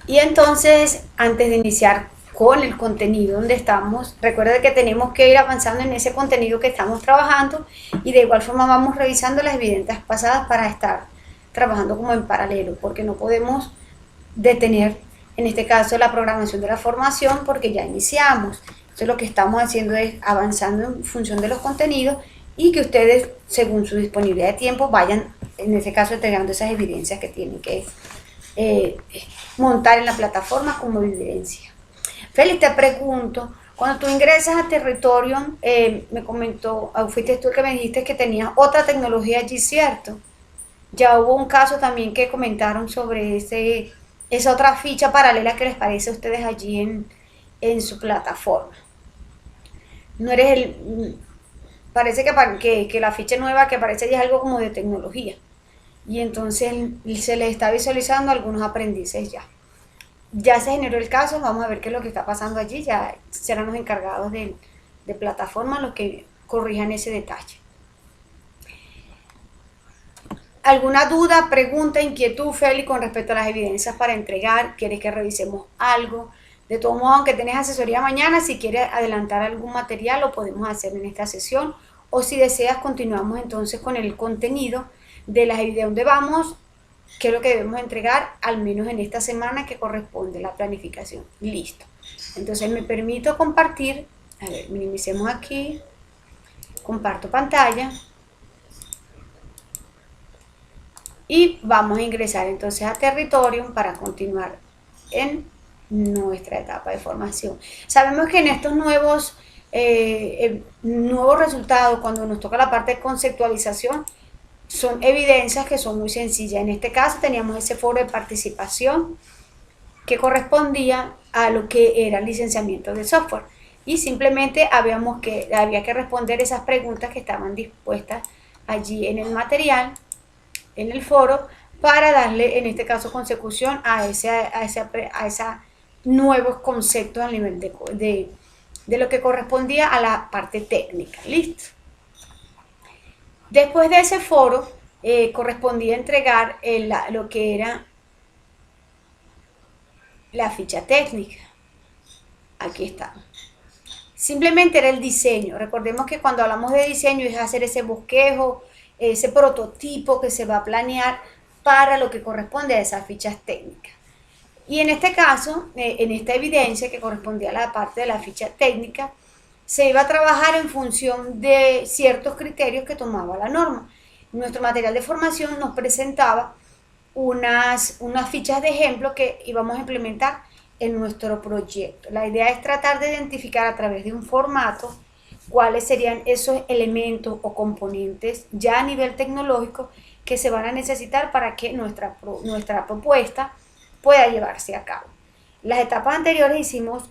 Y entonces, antes de iniciar con el contenido donde estamos, recuerda que tenemos que ir avanzando en ese contenido que estamos trabajando y de igual forma vamos revisando las evidencias pasadas para estar trabajando como en paralelo, porque no podemos detener, en este caso, la programación de la formación porque ya iniciamos. Entonces lo que estamos haciendo es avanzando en función de los contenidos y que ustedes, según su disponibilidad de tiempo, vayan, en este caso, entregando esas evidencias que tienen que eh, montar en la plataforma como evidencia. Félix, te pregunto, cuando tú ingresas a territorio, me comentó, fuiste tú el que me dijiste que tenías otra tecnología allí, ¿cierto? Ya hubo un caso también que comentaron sobre esa otra ficha paralela que les parece a ustedes allí en su plataforma. No eres el... Parece que la ficha nueva que aparece allí es algo como de tecnología. Y entonces se les está visualizando algunos aprendices ya. Ya se generó el caso, vamos a ver qué es lo que está pasando allí, ya serán los encargados de plataforma los que corrijan ese detalle. ¿Alguna duda, pregunta, inquietud, Feli, con respecto a las evidencias para entregar? ¿Quieres que revisemos algo? De todos modos, aunque tenés asesoría mañana, si quieres adelantar algún material, lo podemos hacer en esta sesión. O si deseas, continuamos entonces con el contenido de las evidencias donde vamos, qué es lo que debemos entregar, al menos en esta semana que corresponde la planificación. Listo. Entonces me permito compartir, a ver, minimicemos aquí, comparto pantalla y vamos a ingresar entonces a Territorium para continuar en nuestra etapa de formación. Sabemos que en estos nuevos resultados, cuando nos toca la parte de conceptualización, son evidencias que son muy sencillas. En este caso teníamos ese foro de participación que correspondía a lo que era el licenciamiento de software y simplemente había que responder esas preguntas que estaban dispuestas allí en el material, en el foro, para darle en este caso consecución a esa nuevos conceptos a nivel de lo que correspondía a la parte técnica. Listo. Después de ese foro correspondía entregar lo que era la ficha técnica. Aquí está. Simplemente era el diseño. Recordemos que cuando hablamos de diseño es hacer ese bosquejo, ese prototipo que se va a planear para lo que corresponde a esas fichas técnicas. Y en este caso, en esta evidencia que correspondía a la parte de la ficha técnica, se iba a trabajar en función de ciertos criterios que tomaba la norma. Nuestro material de formación nos presentaba unas fichas de ejemplo que íbamos a implementar en nuestro proyecto. La idea es tratar de identificar a través de un formato cuáles serían esos elementos o componentes ya a nivel tecnológico que se van a necesitar para que nuestra propuesta pueda llevarse a cabo. Las etapas anteriores hicimos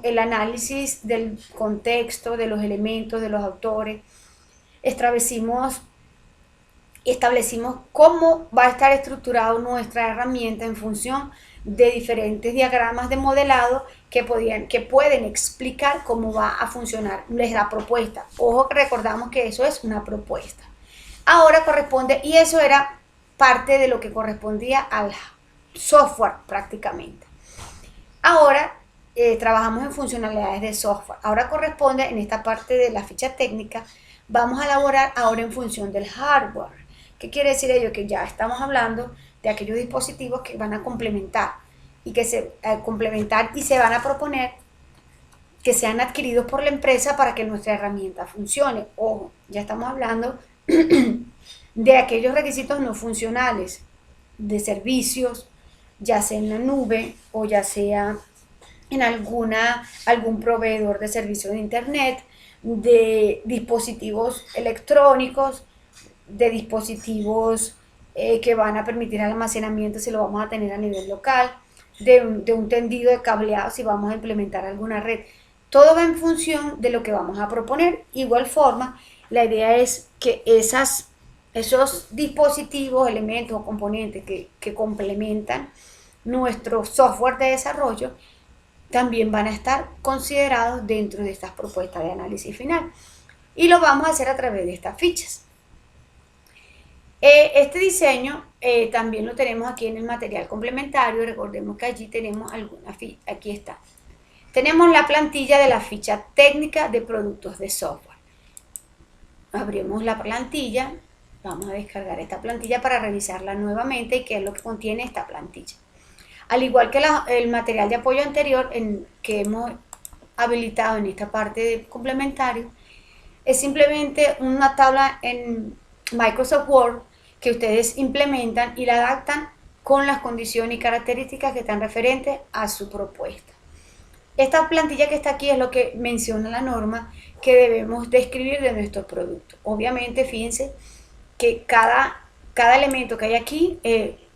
el análisis del contexto, de los elementos, de los autores, establecimos cómo va a estar estructurada nuestra herramienta en función de diferentes diagramas de modelado que pueden explicar cómo va a funcionar la propuesta. Ojo que recordamos que eso es una propuesta. Ahora corresponde, y eso era parte de lo que correspondía al software prácticamente. Ahora trabajamos en funcionalidades de software. Ahora corresponde en esta parte de la ficha técnica, vamos a elaborar ahora en función del hardware. ¿Qué quiere decir ello? Que ya estamos hablando de aquellos dispositivos que van a complementar y que se van a proponer que sean adquiridos por la empresa para que nuestra herramienta funcione. Ojo, ya estamos hablando de aquellos requisitos no funcionales, de servicios, ya sea en la nube o ya sea en algún proveedor de servicios de internet, de dispositivos electrónicos, de dispositivos que van a permitir el almacenamiento si lo vamos a tener a nivel local, de un tendido de cableado si vamos a implementar alguna red. Todo va en función de lo que vamos a proponer. Igual forma, la idea es que esos dispositivos, elementos o componentes que complementan nuestro software de desarrollo también van a estar considerados dentro de estas propuestas de análisis final. Y lo vamos a hacer a través de estas fichas. Este diseño también lo tenemos aquí en el material complementario. Recordemos que allí tenemos alguna ficha. Aquí está. Tenemos la plantilla de la ficha técnica de productos de software. Abrimos la plantilla. Vamos a descargar esta plantilla para revisarla nuevamente y qué es lo que contiene esta plantilla. Al igual que el material de apoyo anterior que hemos habilitado en esta parte de complementario, es simplemente una tabla en Microsoft Word que ustedes implementan y la adaptan con las condiciones y características que están referentes a su propuesta. Esta plantilla que está aquí es lo que menciona la norma que debemos describir de nuestro producto. Obviamente, fíjense que cada elemento que hay aquí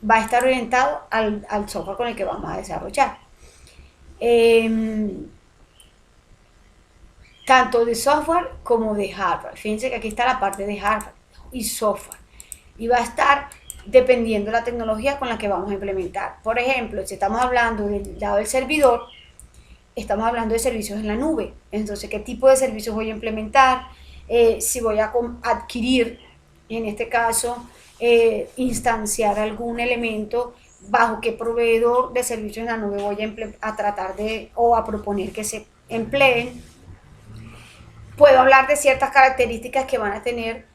va a estar orientado al software con el que vamos a desarrollar. Tanto de software como de hardware. Fíjense que aquí está la parte de hardware y software. Y va a estar dependiendo de la tecnología con la que vamos a implementar. Por ejemplo, si estamos hablando del lado del servidor, estamos hablando de servicios en la nube. Entonces, ¿qué tipo de servicios voy a implementar? Si voy a adquirir, en este caso, instanciar algún elemento, bajo qué proveedor de servicios en la nube voy a tratar de o a proponer que se empleen. Puedo hablar de ciertas características que van a tener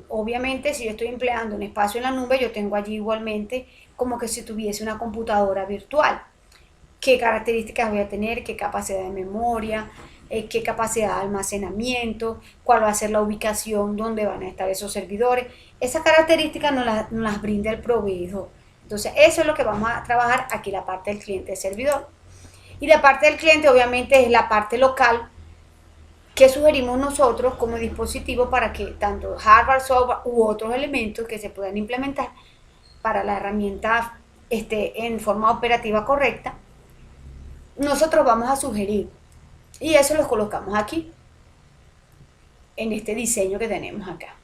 obviamente, si yo estoy empleando un espacio en la nube, yo tengo allí igualmente como que si tuviese una computadora virtual. ¿Qué características voy a tener? ¿Qué capacidad de memoria? ¿Qué capacidad de almacenamiento? ¿Cuál va a ser la ubicación donde van a estar esos servidores? Esas características nos las brinda el proveedor. Entonces, eso es lo que vamos a trabajar aquí, la parte del cliente-servidor. Y la parte del cliente, obviamente, es la parte local que sugerimos nosotros como dispositivo para que tanto hardware, software u otros elementos que se puedan implementar para la herramienta esté en forma operativa correcta, nosotros vamos a sugerir. Y eso lo colocamos aquí, en este diseño que tenemos acá.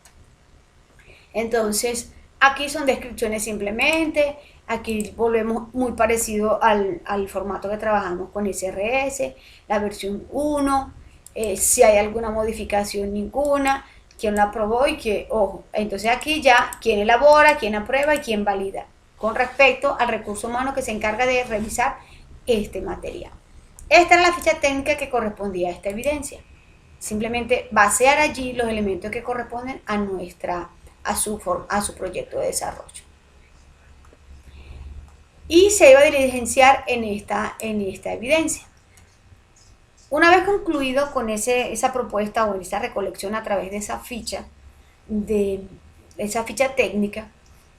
Entonces, aquí son descripciones simplemente. Aquí volvemos muy parecido al formato que trabajamos con SRS, la versión 1. Si hay alguna modificación, ninguna, quién la aprobó y que, ojo, entonces aquí ya quién elabora, quién aprueba y quién valida con respecto al recurso humano que se encarga de revisar este material. Esta es la ficha técnica que correspondía a esta evidencia. Simplemente vaciar allí los elementos que corresponden a su proyecto de desarrollo. Y se iba a diligenciar en esta evidencia. Una vez concluido con esa propuesta o esa recolección a través de esa ficha técnica,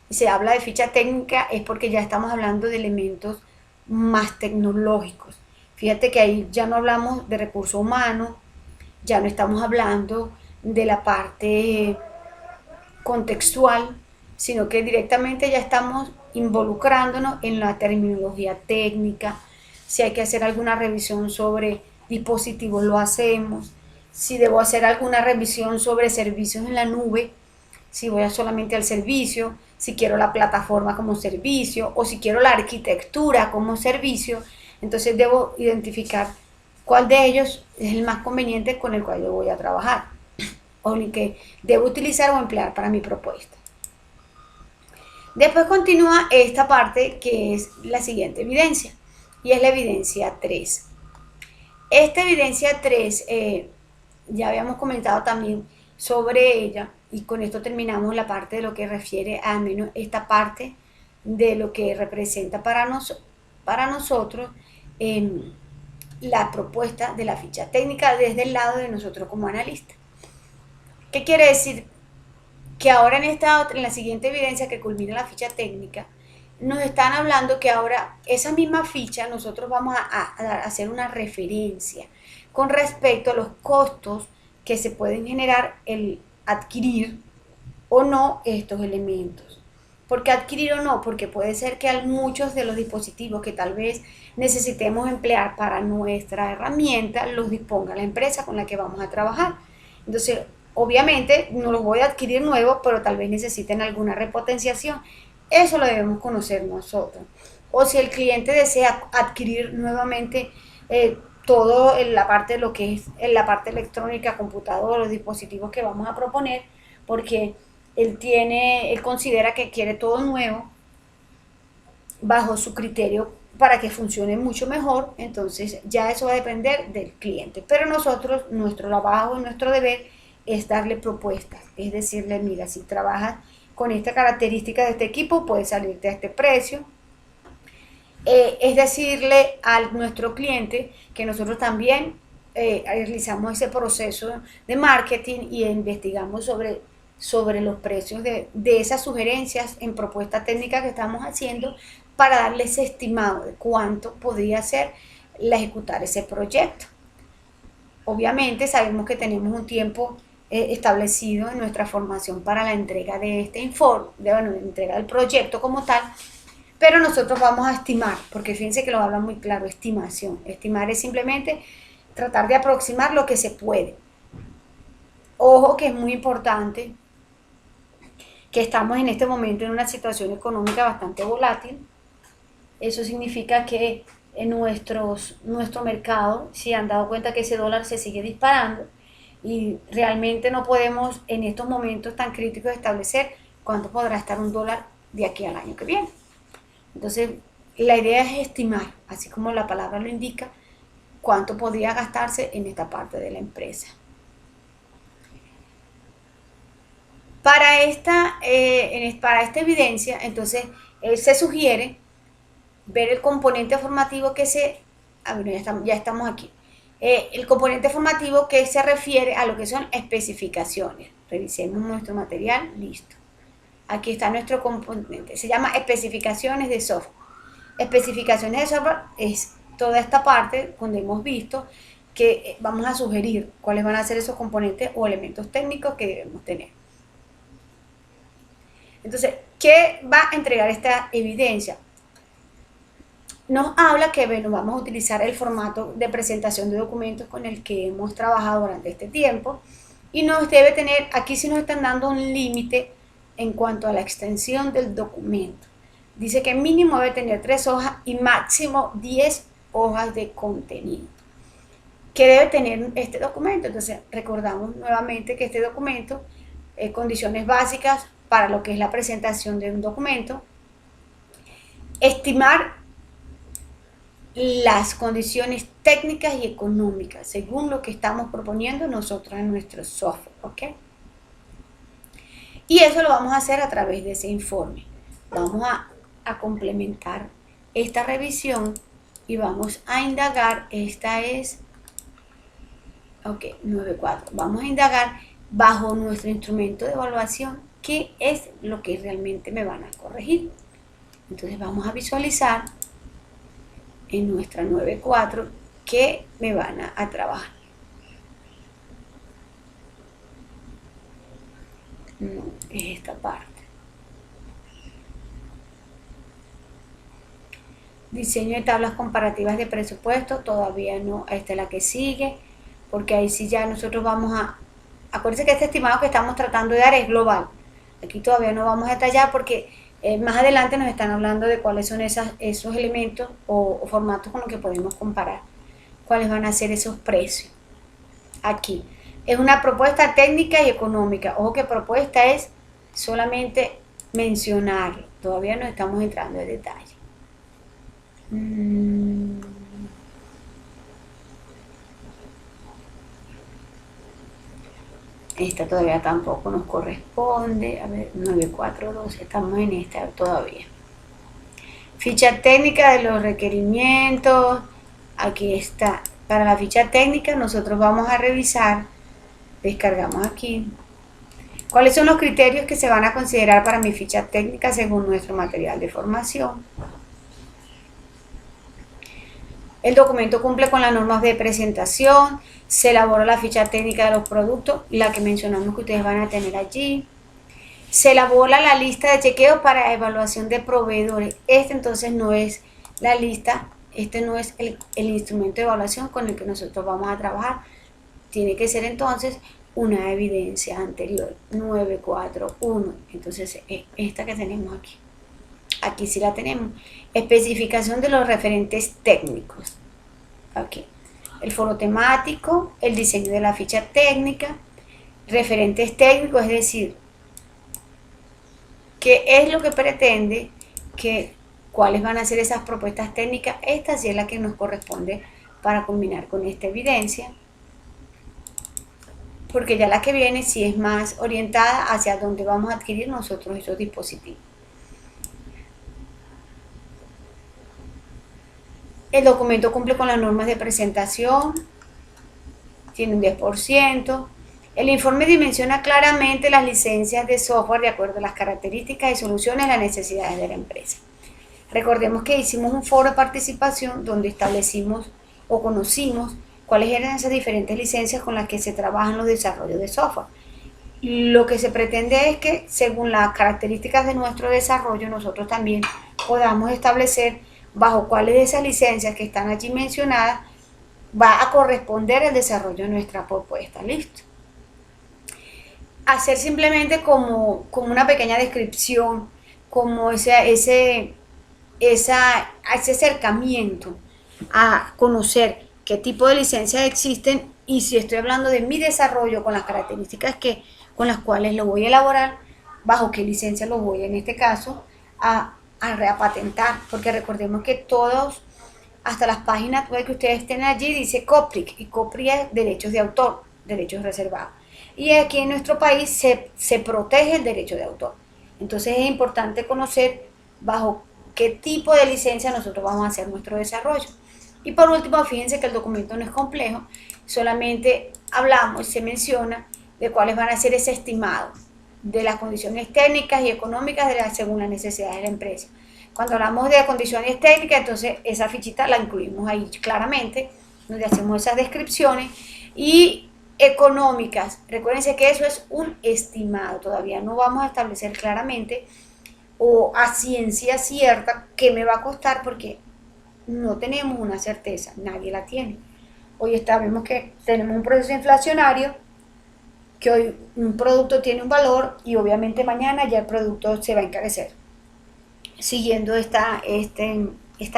y se habla de ficha técnica es porque ya estamos hablando de elementos más tecnológicos. Fíjate que ahí ya no hablamos de recurso humano, ya no estamos hablando de la parte contextual, sino que directamente ya estamos involucrándonos en la terminología técnica. Si hay que hacer alguna revisión sobre dispositivos, lo hacemos. Si debo hacer alguna revisión sobre servicios en la nube, si voy solamente al servicio, si quiero la plataforma como servicio o si quiero la arquitectura como servicio, entonces debo identificar cuál de ellos es el más conveniente con el cual yo voy a trabajar o el que debo utilizar o emplear para mi propuesta. Después continúa esta parte que es la siguiente evidencia y es la evidencia 3. Esta evidencia 3 ya habíamos comentado también sobre ella y con esto terminamos la parte de lo que refiere a menos esta parte de lo que representa para nosotros la propuesta de la ficha técnica desde el lado de nosotros como analistas. ¿Qué quiere decir? Que ahora en la siguiente evidencia que culmina la ficha técnica, nos están hablando que ahora esa misma ficha nosotros vamos a hacer una referencia con respecto a los costos que se pueden generar el adquirir o no estos elementos. ¿Por qué adquirir o no? Porque puede ser que muchos de los dispositivos que tal vez necesitemos emplear para nuestra herramienta los disponga la empresa con la que vamos a trabajar. Entonces, obviamente no los voy a adquirir nuevos, pero tal vez necesiten alguna repotenciación. Eso lo debemos conocer nosotros. O si el cliente desea adquirir nuevamente todo en la parte de lo que es en la parte electrónica, computador, los dispositivos que vamos a proponer, porque él considera que quiere todo nuevo bajo su criterio para que funcione mucho mejor. Entonces ya eso va a depender del cliente, pero nosotros, nuestro trabajo y nuestro deber es darle propuestas, es decirle, mira, si trabajas con esta característica de este equipo, puedes salirte a este precio. Es decirle a nuestro cliente que nosotros también realizamos ese proceso de marketing y investigamos sobre los precios de esas sugerencias en propuesta técnica que estamos haciendo para darles estimado de cuánto podría ser ejecutar ese proyecto. Obviamente sabemos que tenemos un tiempo establecido en nuestra formación para la entrega de este informe, la entrega del proyecto como tal, pero nosotros vamos a estimar, porque fíjense que lo habla muy claro, estimación. Estimar es simplemente tratar de aproximar lo que se puede. Ojo que es muy importante que estamos en este momento en una situación económica bastante volátil. Eso significa que en nuestro mercado, si han dado cuenta que ese dólar se sigue disparando y realmente no podemos en estos momentos tan críticos establecer cuánto podrá estar un dólar de aquí al año que viene. Entonces, la idea es estimar, así como la palabra lo indica, cuánto podría gastarse en esta parte de la empresa. Para esta evidencia, entonces, se sugiere ver el componente formativo que se... bueno, ya estamos aquí. El componente formativo que se refiere a lo que son especificaciones. Revisemos nuestro material, listo. Aquí está nuestro componente, se llama especificaciones de software. Especificaciones de software es toda esta parte donde hemos visto que vamos a sugerir cuáles van a ser esos componentes o elementos técnicos que debemos tener. Entonces, ¿qué va a entregar esta evidencia? Nos habla que bueno, vamos a utilizar el formato de presentación de documentos con el que hemos trabajado durante este tiempo y nos debe tener, aquí sí nos están dando un límite en cuanto a la extensión del documento. Dice que mínimo debe tener 3 hojas y máximo 10 hojas de contenido. ¿Qué debe tener este documento? Entonces recordamos nuevamente que este documento, condiciones básicas para lo que es la presentación de un documento, estimar las condiciones técnicas y económicas según lo que estamos proponiendo nosotros en nuestro software, ¿ok? Y eso lo vamos a hacer a través de ese informe. Vamos a complementar esta revisión y vamos a indagar, esta es, ok, 9.4. Vamos a indagar bajo nuestro instrumento de evaluación qué es lo que realmente me van a corregir. Entonces vamos a visualizar en nuestra 9.4 qué me van a trabajar. No, es esta parte. Diseño de tablas comparativas de presupuesto, todavía no, esta es la que sigue, porque ahí sí ya nosotros vamos acuérdense que este estimado que estamos tratando de dar es global. Aquí todavía no vamos a detallar porque más adelante nos están hablando de cuáles son esos elementos o formatos con los que podemos comparar, cuáles van a ser esos precios. Aquí es una propuesta técnica y económica. Ojo que propuesta es solamente mencionarlo, todavía no estamos entrando en detalle. Esta todavía tampoco nos corresponde. A ver, 942, estamos en esta todavía. Ficha técnica de los requerimientos. Aquí está. Para la ficha técnica nosotros vamos a revisar, descargamos aquí, cuáles son los criterios que se van a considerar para mi ficha técnica según nuestro material de formación. El documento cumple con las normas de presentación, se elabora la ficha técnica de los productos, la que mencionamos que ustedes van a tener allí. Se elabora la lista de chequeo para evaluación de proveedores. Este entonces no es la lista, este no es el instrumento de evaluación con el que nosotros vamos a trabajar. Tiene que ser entonces una evidencia anterior, 941. Entonces esta que tenemos aquí. Aquí sí la tenemos. Especificación de los referentes técnicos. Aquí. El foro temático, el diseño de la ficha técnica, referentes técnicos, es decir, ¿Qué es lo que pretende? ¿Cuáles van a ser esas propuestas técnicas? Esta sí es la que nos corresponde para culminar con esta evidencia, porque ya la que viene sí es más orientada hacia dónde vamos a adquirir nosotros esos dispositivos. El documento cumple con las normas de presentación, tiene un 10%. El informe dimensiona claramente las licencias de software de acuerdo a las características y soluciones a las necesidades de la empresa. Recordemos que hicimos un foro de participación donde establecimos o conocimos cuáles eran esas diferentes licencias con las que se trabajan los desarrollos de software. Lo que se pretende es que según las características de nuestro desarrollo nosotros también podamos establecer bajo cuáles de esas licencias que están allí mencionadas va a corresponder el desarrollo de nuestra propuesta. Listo. Hacer simplemente como una pequeña descripción, como ese acercamiento a conocer qué tipo de licencias existen y si estoy hablando de mi desarrollo con las características con las cuales lo voy a elaborar, bajo qué licencia lo voy en este caso a repatentar, porque recordemos que todos, hasta las páginas web que ustedes tienen allí, dice COPRIC, y COPRIC es derechos de autor, derechos reservados. Y aquí en nuestro país se protege el derecho de autor. Entonces es importante conocer bajo qué tipo de licencia nosotros vamos a hacer nuestro desarrollo. Y por último, fíjense que el documento no es complejo, solamente hablamos y se menciona de cuáles van a ser ese estimado de las condiciones técnicas y económicas según las necesidades de la empresa. Cuando hablamos de condiciones técnicas, entonces esa fichita la incluimos ahí claramente, donde hacemos esas descripciones. Y económicas, recuérdense que eso es un estimado, todavía no vamos a establecer claramente o a ciencia cierta qué me va a costar, porque no tenemos una certeza, nadie la tiene. Hoy sabemos que tenemos un proceso inflacionario, que hoy un producto tiene un valor y obviamente mañana ya el producto se va a encarecer, siguiendo esta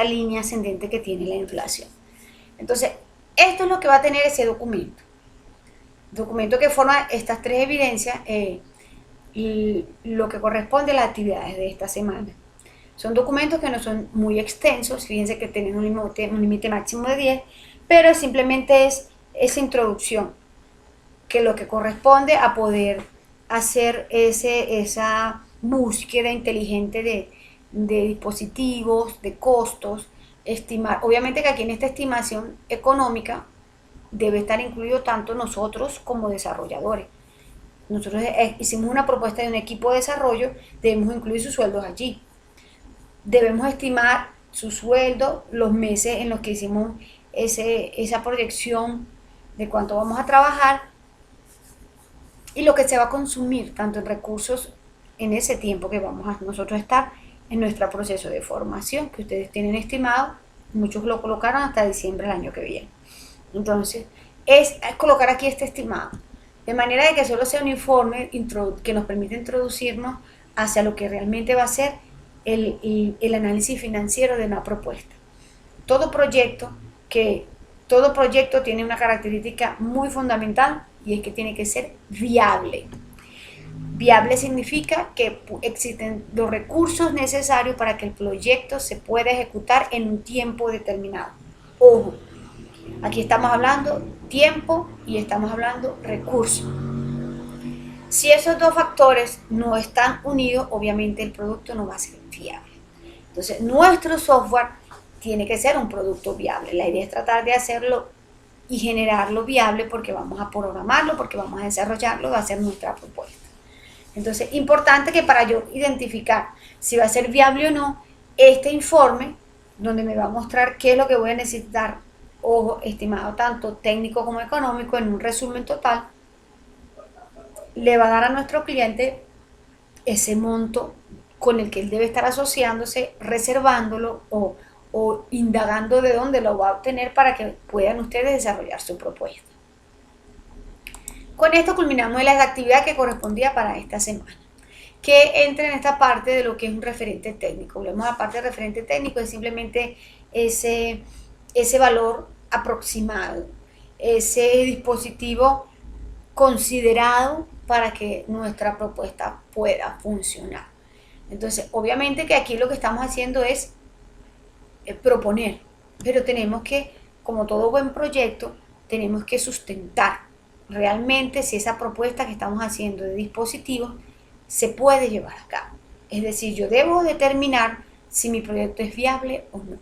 línea ascendente que tiene la inflación. Entonces, esto es lo que va a tener ese documento. Documento que forma estas tres evidencias y lo que corresponde a las actividades de esta semana. Son documentos que no son muy extensos, fíjense que tienen un límite máximo de 10, pero simplemente es esa introducción, que lo que corresponde a poder hacer esa búsqueda inteligente de dispositivos, de costos, estimar. Obviamente que aquí en esta estimación económica debe estar incluido tanto nosotros como desarrolladores. Nosotros hicimos una propuesta de un equipo de desarrollo, debemos incluir sus sueldos allí. Debemos estimar su sueldo, los meses en los que hicimos esa proyección de cuánto vamos a trabajar y lo que se va a consumir, tanto en recursos en ese tiempo que vamos a nosotros estar en nuestro proceso de formación, que ustedes tienen estimado, muchos lo colocaron hasta diciembre del año que viene. Entonces, es colocar aquí este estimado, de manera de que solo sea un informe que nos permite introducirnos hacia lo que realmente va a ser el análisis financiero de una propuesta. Todo proyecto tiene una característica muy fundamental y es que tiene que ser viable. Viable significa que existen los recursos necesarios para que el proyecto se pueda ejecutar en un tiempo determinado. Ojo, aquí estamos hablando tiempo y estamos hablando recursos. Si esos dos factores no están unidos, obviamente el producto no va a ser viable. Entonces, nuestro software tiene que ser un producto viable. La idea es tratar de hacerlo y generarlo viable porque vamos a programarlo, porque vamos a desarrollarlo, va a ser nuestra propuesta. Entonces, importante que para yo identificar si va a ser viable o no, este informe, donde me va a mostrar qué es lo que voy a necesitar, ojo, estimado tanto técnico como económico, en un resumen total, le va a dar a nuestro cliente ese monto con el que él debe estar asociándose, reservándolo o indagando de dónde lo va a obtener para que puedan ustedes desarrollar su propuesta. Con esto culminamos la actividad que correspondía para esta semana, que entra en esta parte de lo que es un referente técnico. Volvemos a la parte de referente técnico, es simplemente ese valor aproximado, ese dispositivo considerado para que nuestra propuesta pueda funcionar. Entonces, obviamente que aquí lo que estamos haciendo es proponer, pero tenemos que, como todo buen proyecto, tenemos que sustentar realmente si esa propuesta que estamos haciendo de dispositivos se puede llevar a cabo. Es decir, yo debo determinar si mi proyecto es viable o no.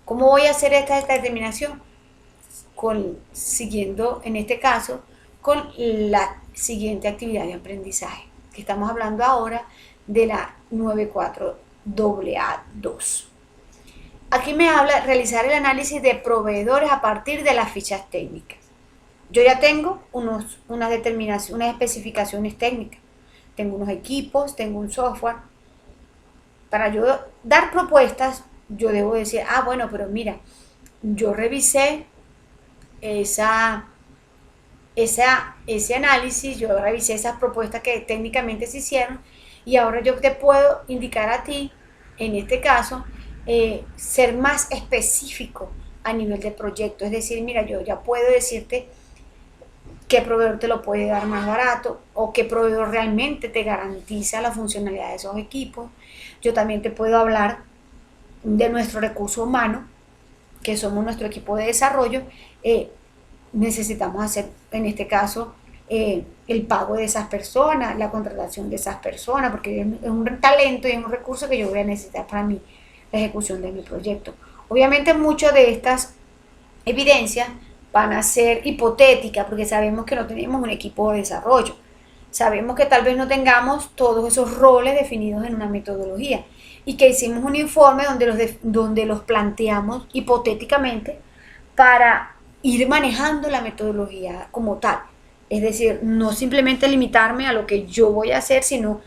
¿Cómo voy a hacer esta determinación? Siguiendo, en este caso, con la siguiente actividad de aprendizaje, que estamos hablando ahora de la 94AA2. Aquí me habla realizar el análisis de proveedores a partir de las fichas técnicas. Yo ya tengo unas especificaciones técnicas. Tengo unos equipos, tengo un software. Para yo dar propuestas, yo debo decir, bueno, pero mira, yo revisé ese análisis, yo revisé esas propuestas que técnicamente se hicieron y ahora yo te puedo indicar a ti, en este caso, ser más específico a nivel de proyecto. Es decir, mira, yo ya puedo decirte qué proveedor te lo puede dar más barato o qué proveedor realmente te garantiza la funcionalidad de esos equipos. Yo también te puedo hablar de nuestro recurso humano, que somos nuestro equipo de desarrollo. Necesitamos hacer, en este caso, el pago de esas personas, la contratación de esas personas, porque es un talento y es un recurso que yo voy a necesitar para la ejecución de mi proyecto. Obviamente muchas de estas evidencias van a ser hipotéticas porque sabemos que no tenemos un equipo de desarrollo. Sabemos que tal vez no tengamos todos esos roles definidos en una metodología y que hicimos un informe donde los planteamos hipotéticamente para ir manejando la metodología como tal. Es decir, no simplemente limitarme a lo que yo voy a hacer, sino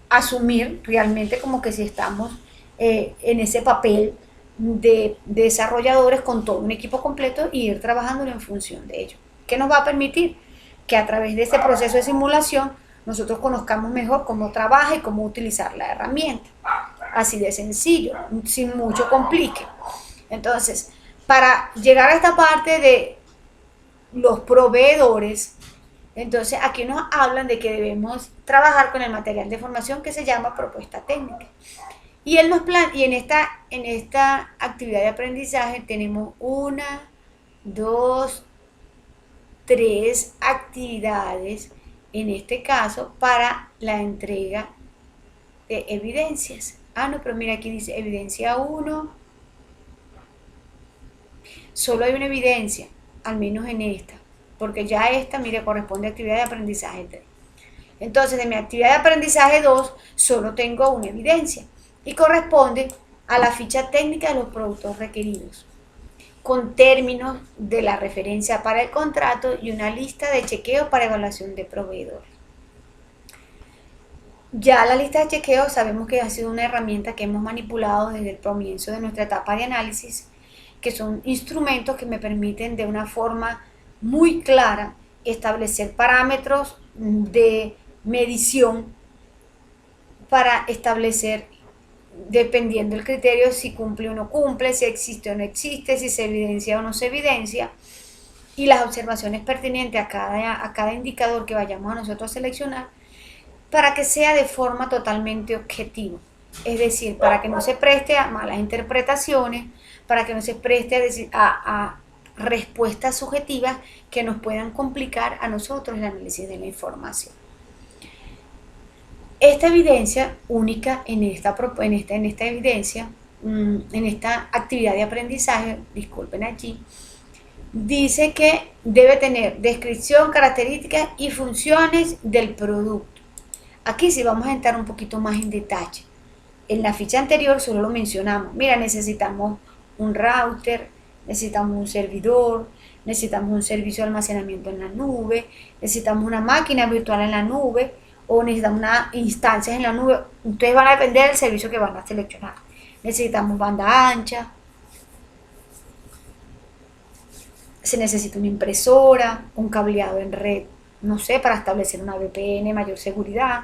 asumir realmente como que si estamos en ese papel de desarrolladores con todo un equipo completo y ir trabajándolo en función de ello. ¿Qué nos va a permitir? Que a través de este proceso de simulación nosotros conozcamos mejor cómo trabaja y cómo utilizar la herramienta. Así de sencillo, sin mucho complique. Entonces, para llegar a esta parte de los proveedores, entonces aquí nos hablan de que debemos trabajar con el material de formación que se llama propuesta técnica. Y en esta actividad de aprendizaje tenemos 1, 2, 3 actividades, en este caso, para la entrega de evidencias. No, pero mira, aquí dice evidencia 1. Solo hay una evidencia, al menos en esta, porque ya esta, mire, corresponde a actividad de aprendizaje 3. Entonces, de mi actividad de aprendizaje 2, solo tengo una evidencia y corresponde a la ficha técnica de los productos requeridos, con términos de la referencia para el contrato y una lista de chequeo para evaluación de proveedores. Ya la lista de chequeo sabemos que ha sido una herramienta que hemos manipulado desde el comienzo de nuestra etapa de análisis, que son instrumentos que me permiten de una forma muy clara establecer parámetros de medición para establecer, dependiendo del criterio, si cumple o no cumple, si existe o no existe, si se evidencia o no se evidencia, y las observaciones pertinentes a cada indicador que vayamos a nosotros a seleccionar, para que sea de forma totalmente objetiva. Es decir, para que no se preste a malas interpretaciones, para que no se preste a respuestas subjetivas que nos puedan complicar a nosotros el análisis de la información. Esta evidencia única en esta evidencia, en esta actividad de aprendizaje, disculpen aquí, dice que debe tener descripción, características y funciones del producto. Aquí sí vamos a entrar un poquito más en detalle. En la ficha anterior solo lo mencionamos. Mira, necesitamos un router, necesitamos un servidor, necesitamos un servicio de almacenamiento en la nube, necesitamos una máquina virtual en la nube o necesitamos unas instancias en la nube. Ustedes van a depender del servicio que van a seleccionar. Necesitamos banda ancha, se necesita una impresora, un cableado en red, no sé, para establecer una VPN, mayor seguridad.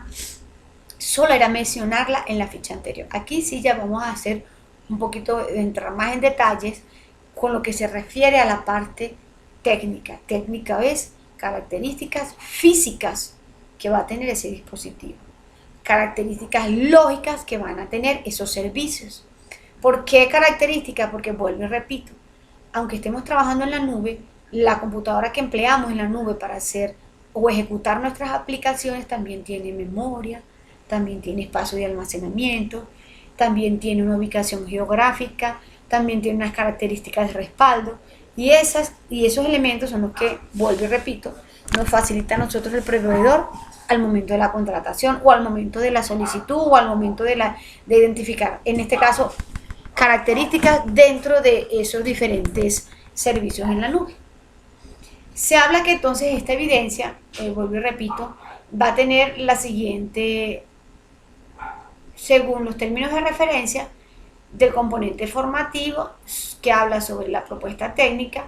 Solo era mencionarla en la ficha anterior. Aquí sí ya vamos a hacer un poquito, entrar más en detalles con lo que se refiere a la parte técnica. Técnica es características físicas que va a tener ese dispositivo. características lógicas que van a tener esos servicios. ¿Por qué características? Porque vuelvo y repito, aunque estemos trabajando en la nube, la computadora que empleamos en la nube para hacer o ejecutar nuestras aplicaciones también tiene memoria, también tiene espacio de almacenamiento, también tiene una ubicación geográfica, también tiene unas características de respaldo, y esos elementos son los que, vuelvo y repito, nos facilita a nosotros el proveedor al momento de la contratación o al momento de la solicitud o al momento de identificar, en este caso, características dentro de esos diferentes servicios en la nube. Se habla que entonces esta evidencia, vuelvo y repito, va a tener la siguiente, según los términos de referencia del componente formativo que habla sobre la propuesta técnica,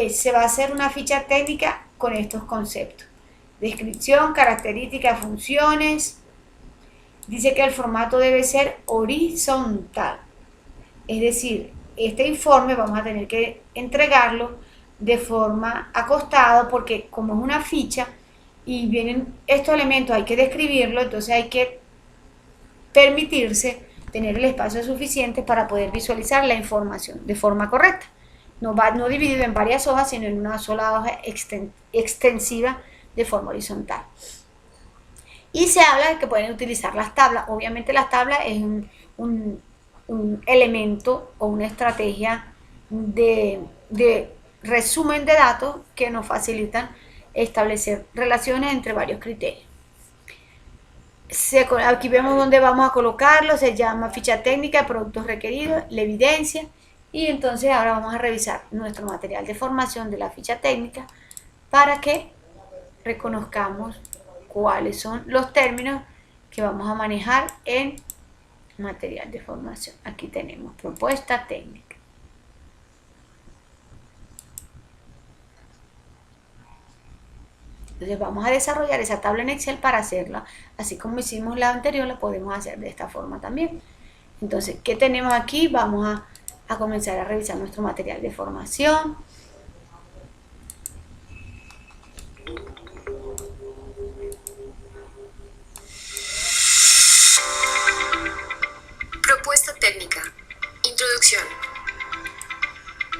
se va a hacer una ficha técnica con estos conceptos: descripción, características, funciones. Dice que el formato debe ser horizontal, es decir, este informe vamos a tener que entregarlo de forma acostado, porque como es una ficha y vienen estos elementos, hay que describirlo, entonces hay que permitirse tener el espacio suficiente para poder visualizar la información de forma correcta. No dividido en varias hojas, sino en una sola hoja extensiva de forma horizontal. Y se habla de que pueden utilizar las tablas. Obviamente las tablas es un elemento o una estrategia de resumen de datos que nos facilitan establecer relaciones entre varios criterios. Aquí vemos dónde vamos a colocarlo, se llama ficha técnica, productos requeridos, la evidencia, y entonces ahora vamos a revisar nuestro material de formación de la ficha técnica para que reconozcamos cuáles son los términos que vamos a manejar en material de formación. Aquí tenemos propuesta técnica. Entonces vamos a desarrollar esa tabla en Excel para hacerla, así como hicimos la anterior, la podemos hacer de esta forma también. Entonces, ¿qué tenemos aquí? Vamos a comenzar a revisar nuestro material de formación. Propuesta técnica. Introducción.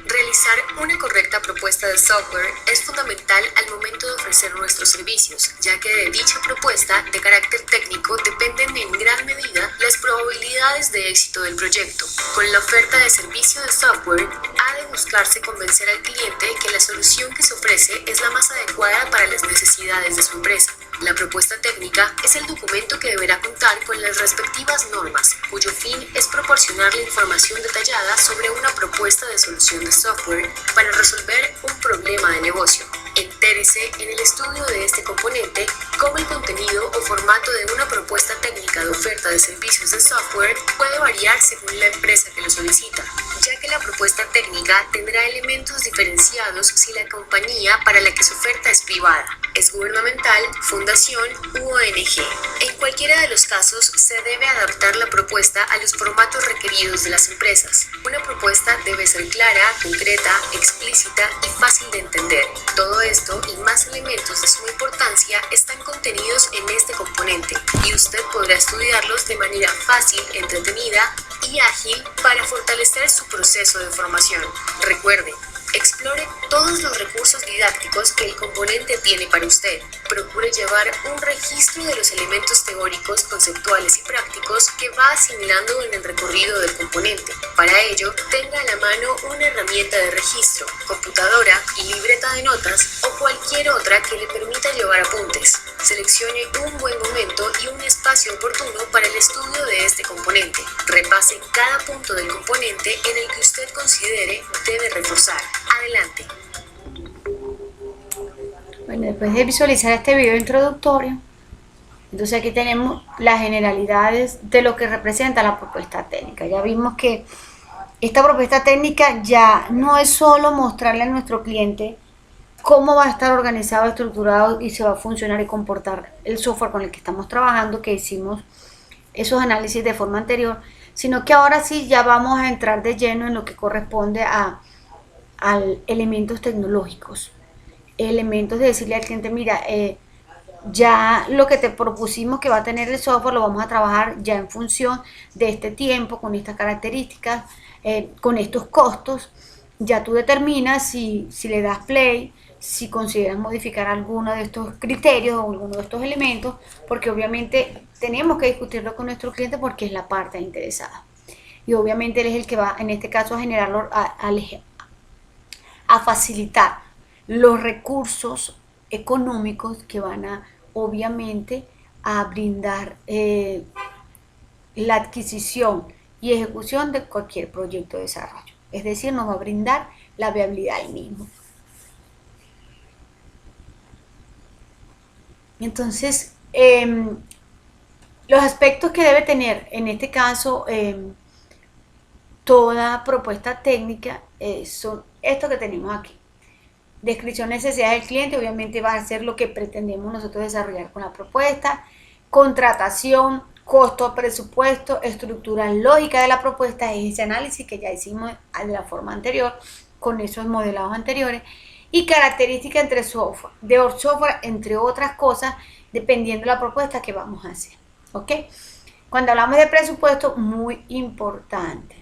Realizar una correcta propuesta de software es fundamental al momento de ofrecer nuestros servicios, ya que de dicha propuesta de carácter técnico dependen en gran medida las probabilidades de éxito del proyecto. Con la oferta de servicio de software, ha de buscarse convencer al cliente que la solución que se ofrece es la más adecuada para las necesidades de su empresa. La propuesta técnica es el documento que deberá contar con las respectivas normas, cuyo fin es proporcionarle información detallada sobre una propuesta de solución de software para resolver un problema de negocio. Entérese en el estudio de este componente cómo el contenido o formato de una propuesta técnica de oferta de servicios de software puede variar según la empresa que lo solicita, ya que la propuesta técnica tendrá elementos diferenciados si la compañía para la que se oferta es privada, es gubernamental, fundación u ONG. En cualquiera de los casos se debe adaptar la propuesta a los formatos requeridos de las empresas. Una propuesta debe ser clara, concreta, explícita y fácil de entender. Todo esto y más elementos de suma importancia están contenidos en este componente y usted podrá estudiarlos de manera fácil, entretenida y ágil para fortalecer su proceso de formación. Recuerde, explore todos los recursos didácticos que el componente tiene para usted. Procure llevar un registro de los elementos teóricos, conceptuales y prácticos que va asimilando en el recorrido del componente. Para ello, tenga a la mano una herramienta de registro, computadora y libreta de notas o cualquier otra que le permita llevar apuntes. Seleccione un buen momento y un espacio oportuno para el estudio de este componente. Repase cada punto del componente en el que usted considere debe reforzar. Adelante. Bueno, después de visualizar este video introductorio, entonces aquí tenemos las generalidades de lo que representa la propuesta técnica. Ya vimos que esta propuesta técnica ya no es solo mostrarle a nuestro cliente cómo va a estar organizado, estructurado y se va a funcionar y comportar el software con el que estamos trabajando, que hicimos esos análisis de forma anterior, sino que ahora sí ya vamos a entrar de lleno en lo que corresponde a elementos tecnológicos, elementos de decirle al cliente, mira, Ya lo que te propusimos que va a tener el software lo vamos a trabajar ya en función de este tiempo, con estas características, con estos costos. Ya tú determinas si le das play, si consideras modificar alguno de estos criterios o alguno de estos elementos, porque obviamente tenemos que discutirlo con nuestro cliente porque es la parte interesada. Y obviamente él es el que va, en este caso, a generarlo, a facilitar los recursos económicos que van a, obviamente, a brindar la adquisición y ejecución de cualquier proyecto de desarrollo. Es decir, nos va a brindar la viabilidad del mismo. Entonces, los aspectos que debe tener, en este caso, toda propuesta técnica son estos que tenemos aquí. Descripción de necesidades del cliente, obviamente va a ser lo que pretendemos nosotros desarrollar con la propuesta. Contratación, costo, presupuesto, estructura lógica de la propuesta, es ese análisis que ya hicimos de la forma anterior, con esos modelados anteriores. Y características entre software, de software, entre otras cosas, dependiendo de la propuesta que vamos a hacer. ¿Ok? Cuando hablamos de presupuesto, muy importante.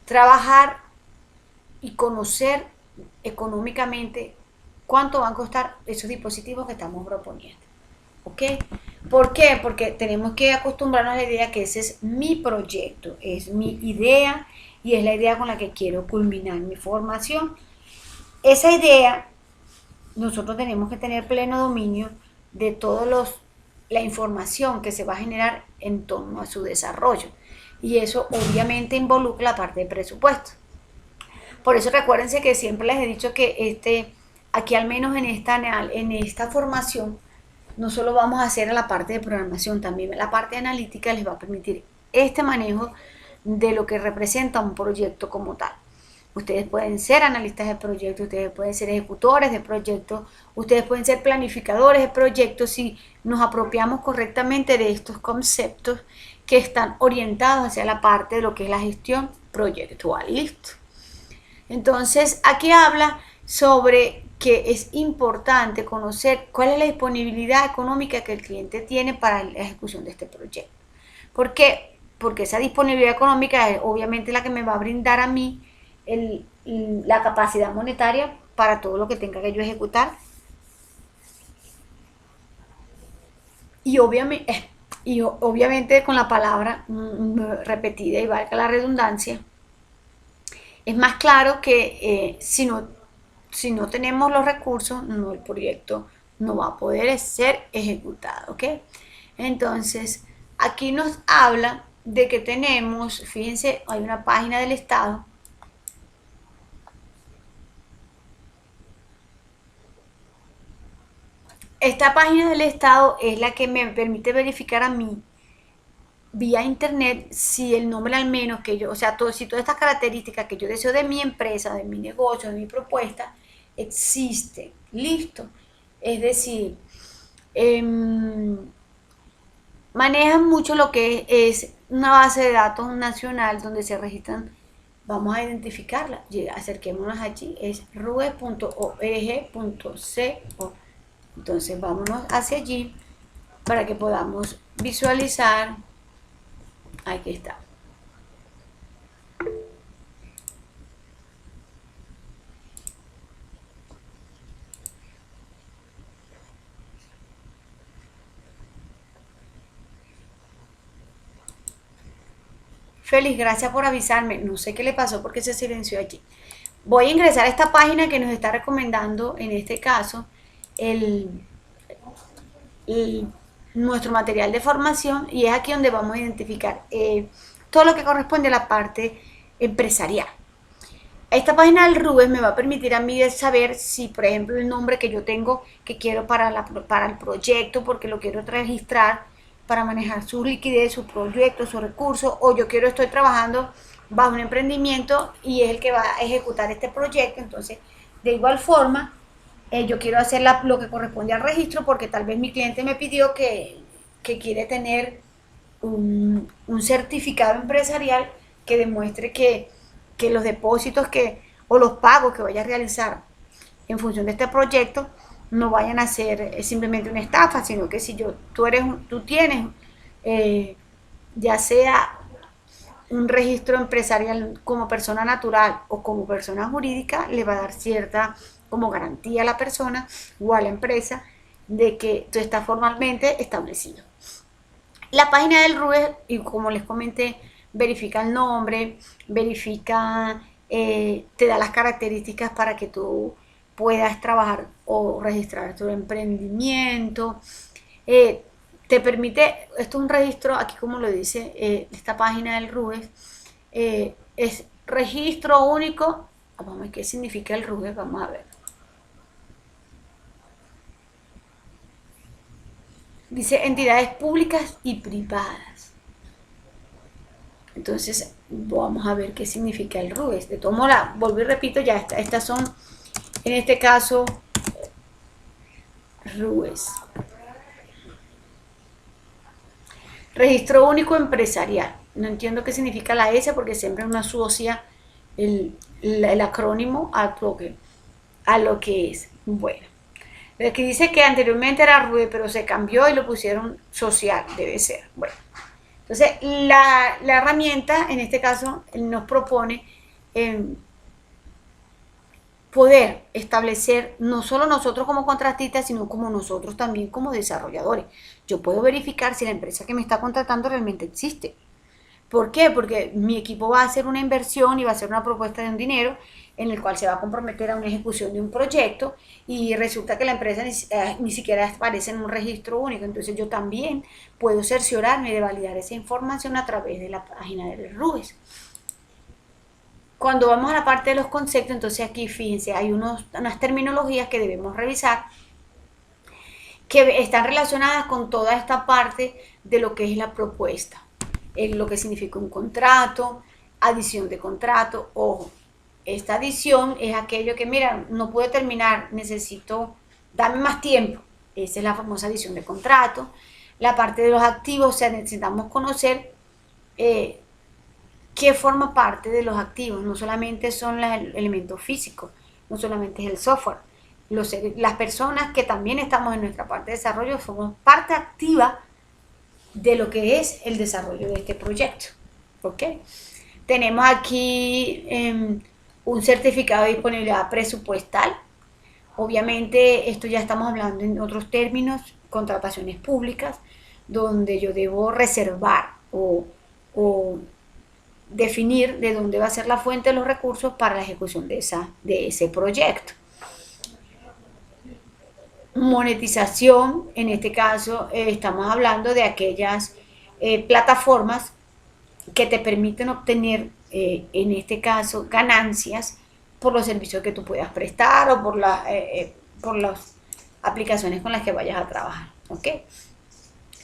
Trabajar y conocer económicamente cuánto van a costar esos dispositivos que estamos proponiendo. ¿Ok? ¿Por qué? Porque tenemos que acostumbrarnos a la idea que ese es mi proyecto, es mi idea y es la idea con la que quiero culminar mi formación. Esa idea, nosotros tenemos que tener pleno dominio de toda la información que se va a generar en torno a su desarrollo. Y eso obviamente involucra la parte de presupuesto. Por eso recuérdense que siempre les he dicho que aquí al menos en esta formación, no solo vamos a hacer la parte de programación, también la parte analítica les va a permitir este manejo de lo que representa un proyecto como tal. Ustedes pueden ser analistas de proyectos, ustedes pueden ser ejecutores de proyectos, ustedes pueden ser planificadores de proyectos si nos apropiamos correctamente de estos conceptos que están orientados hacia la parte de lo que es la gestión proyectual. Listo. Entonces, aquí habla sobre que es importante conocer cuál es la disponibilidad económica que el cliente tiene para la ejecución de este proyecto. ¿Por qué? Porque esa disponibilidad económica es obviamente la que me va a brindar a mí la capacidad monetaria para todo lo que tenga que yo ejecutar. Y obviamente con la palabra repetida y valga la redundancia, es más claro que si no tenemos los recursos, el proyecto no va a poder ser ejecutado, ¿ok? Entonces, aquí nos habla de que tenemos, fíjense, hay una página del Estado. Esta página del Estado es la que me permite verificar a mí vía internet si el nombre al menos que yo, o sea, si todas estas características que yo deseo de mi empresa, de mi negocio, de mi propuesta, existe. Listo. Es decir, manejan mucho lo que es una base de datos nacional donde se registran, vamos a identificarla, acerquémonos allí, es rue.org.co. Entonces vámonos hacia allí para que podamos visualizar. Aquí está. Feliz, gracias por avisarme. No sé qué le pasó porque se silenció allí. Voy a ingresar a esta página que nos está recomendando, en este caso, nuestro material de formación, y es aquí donde vamos a identificar todo lo que corresponde a la parte empresarial. Esta página del RUBES me va a permitir a mí saber si, por ejemplo, el nombre que yo tengo que quiero para el proyecto, porque lo quiero registrar para manejar su liquidez, su proyecto, su recurso, o estoy trabajando bajo un emprendimiento y es el que va a ejecutar este proyecto. Entonces, de igual forma, yo quiero hacer lo que corresponde al registro porque tal vez mi cliente me pidió que quiere tener un certificado empresarial que demuestre que los depósitos o los pagos que vaya a realizar en función de este proyecto no vayan a ser simplemente una estafa, sino que si tú tienes ya sea un registro empresarial como persona natural o como persona jurídica, le va a dar cierta como garantía a la persona o a la empresa de que tú estás formalmente establecido. La página del RUE, y como les comenté, verifica el nombre, verifica, te da las características para que tú puedas trabajar o registrar tu emprendimiento. Eh, Te permite, esto es un registro, aquí como lo dice esta página del RUE, es registro único. Vamos a ver qué significa el RUE, vamos a ver. Dice entidades públicas y privadas. Entonces, vamos a ver qué significa el RUES. De todo modo, vuelvo y repito, ya estas son, en este caso, RUES. Registro único empresarial. No entiendo qué significa la S porque siempre uno asocia el acrónimo a lo que es. Bueno. Aquí dice que anteriormente era RUE, pero se cambió y lo pusieron social, debe ser. Bueno. Entonces, la herramienta, en este caso, nos propone poder establecer no solo nosotros como contratistas, sino como nosotros también como desarrolladores. Yo puedo verificar si la empresa que me está contratando realmente existe. ¿Por qué? Porque mi equipo va a hacer una inversión y va a hacer una propuesta de un dinero en el cual se va a comprometer a una ejecución de un proyecto y resulta que la empresa ni siquiera aparece en un registro único. Entonces yo también puedo cerciorarme de validar esa información a través de la página del RUES. Cuando vamos a la parte de los conceptos, entonces aquí fíjense, hay unas terminologías que debemos revisar que están relacionadas con toda esta parte de lo que es la propuesta, lo que significa un contrato, adición de contrato. Ojo, esta adición es aquello que, mira, no puedo terminar, necesito, dame más tiempo. Esa es la famosa adición de contrato. La parte de los activos, o sea, necesitamos conocer qué forma parte de los activos. No solamente son los elementos físicos, no solamente es el software. Las personas que también estamos en nuestra parte de desarrollo somos parte activa de lo que es el desarrollo de este proyecto. ¿Ok? Tenemos aquí un certificado de disponibilidad presupuestal. Obviamente esto ya estamos hablando en otros términos, contrataciones públicas, donde yo debo reservar o definir de dónde va a ser la fuente de los recursos para la ejecución de ese proyecto. Monetización, en este caso estamos hablando de aquellas plataformas que te permiten obtener, en este caso, ganancias por los servicios que tú puedas prestar o por las aplicaciones con las que vayas a trabajar. ¿Ok?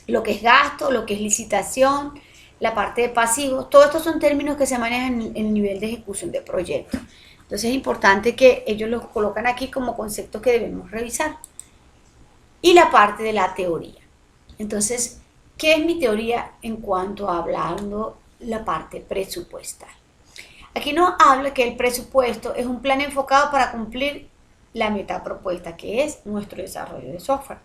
Lo que es gasto, lo que es licitación, la parte de pasivos, todos estos son términos que se manejan en el nivel de ejecución de proyectos. Entonces es importante que ellos los colocan aquí como conceptos que debemos revisar. Y la parte de la teoría. Entonces, ¿qué es mi teoría en cuanto a hablando la parte presupuestal? Aquí nos habla que el presupuesto es un plan enfocado para cumplir la meta propuesta, que es nuestro desarrollo de software.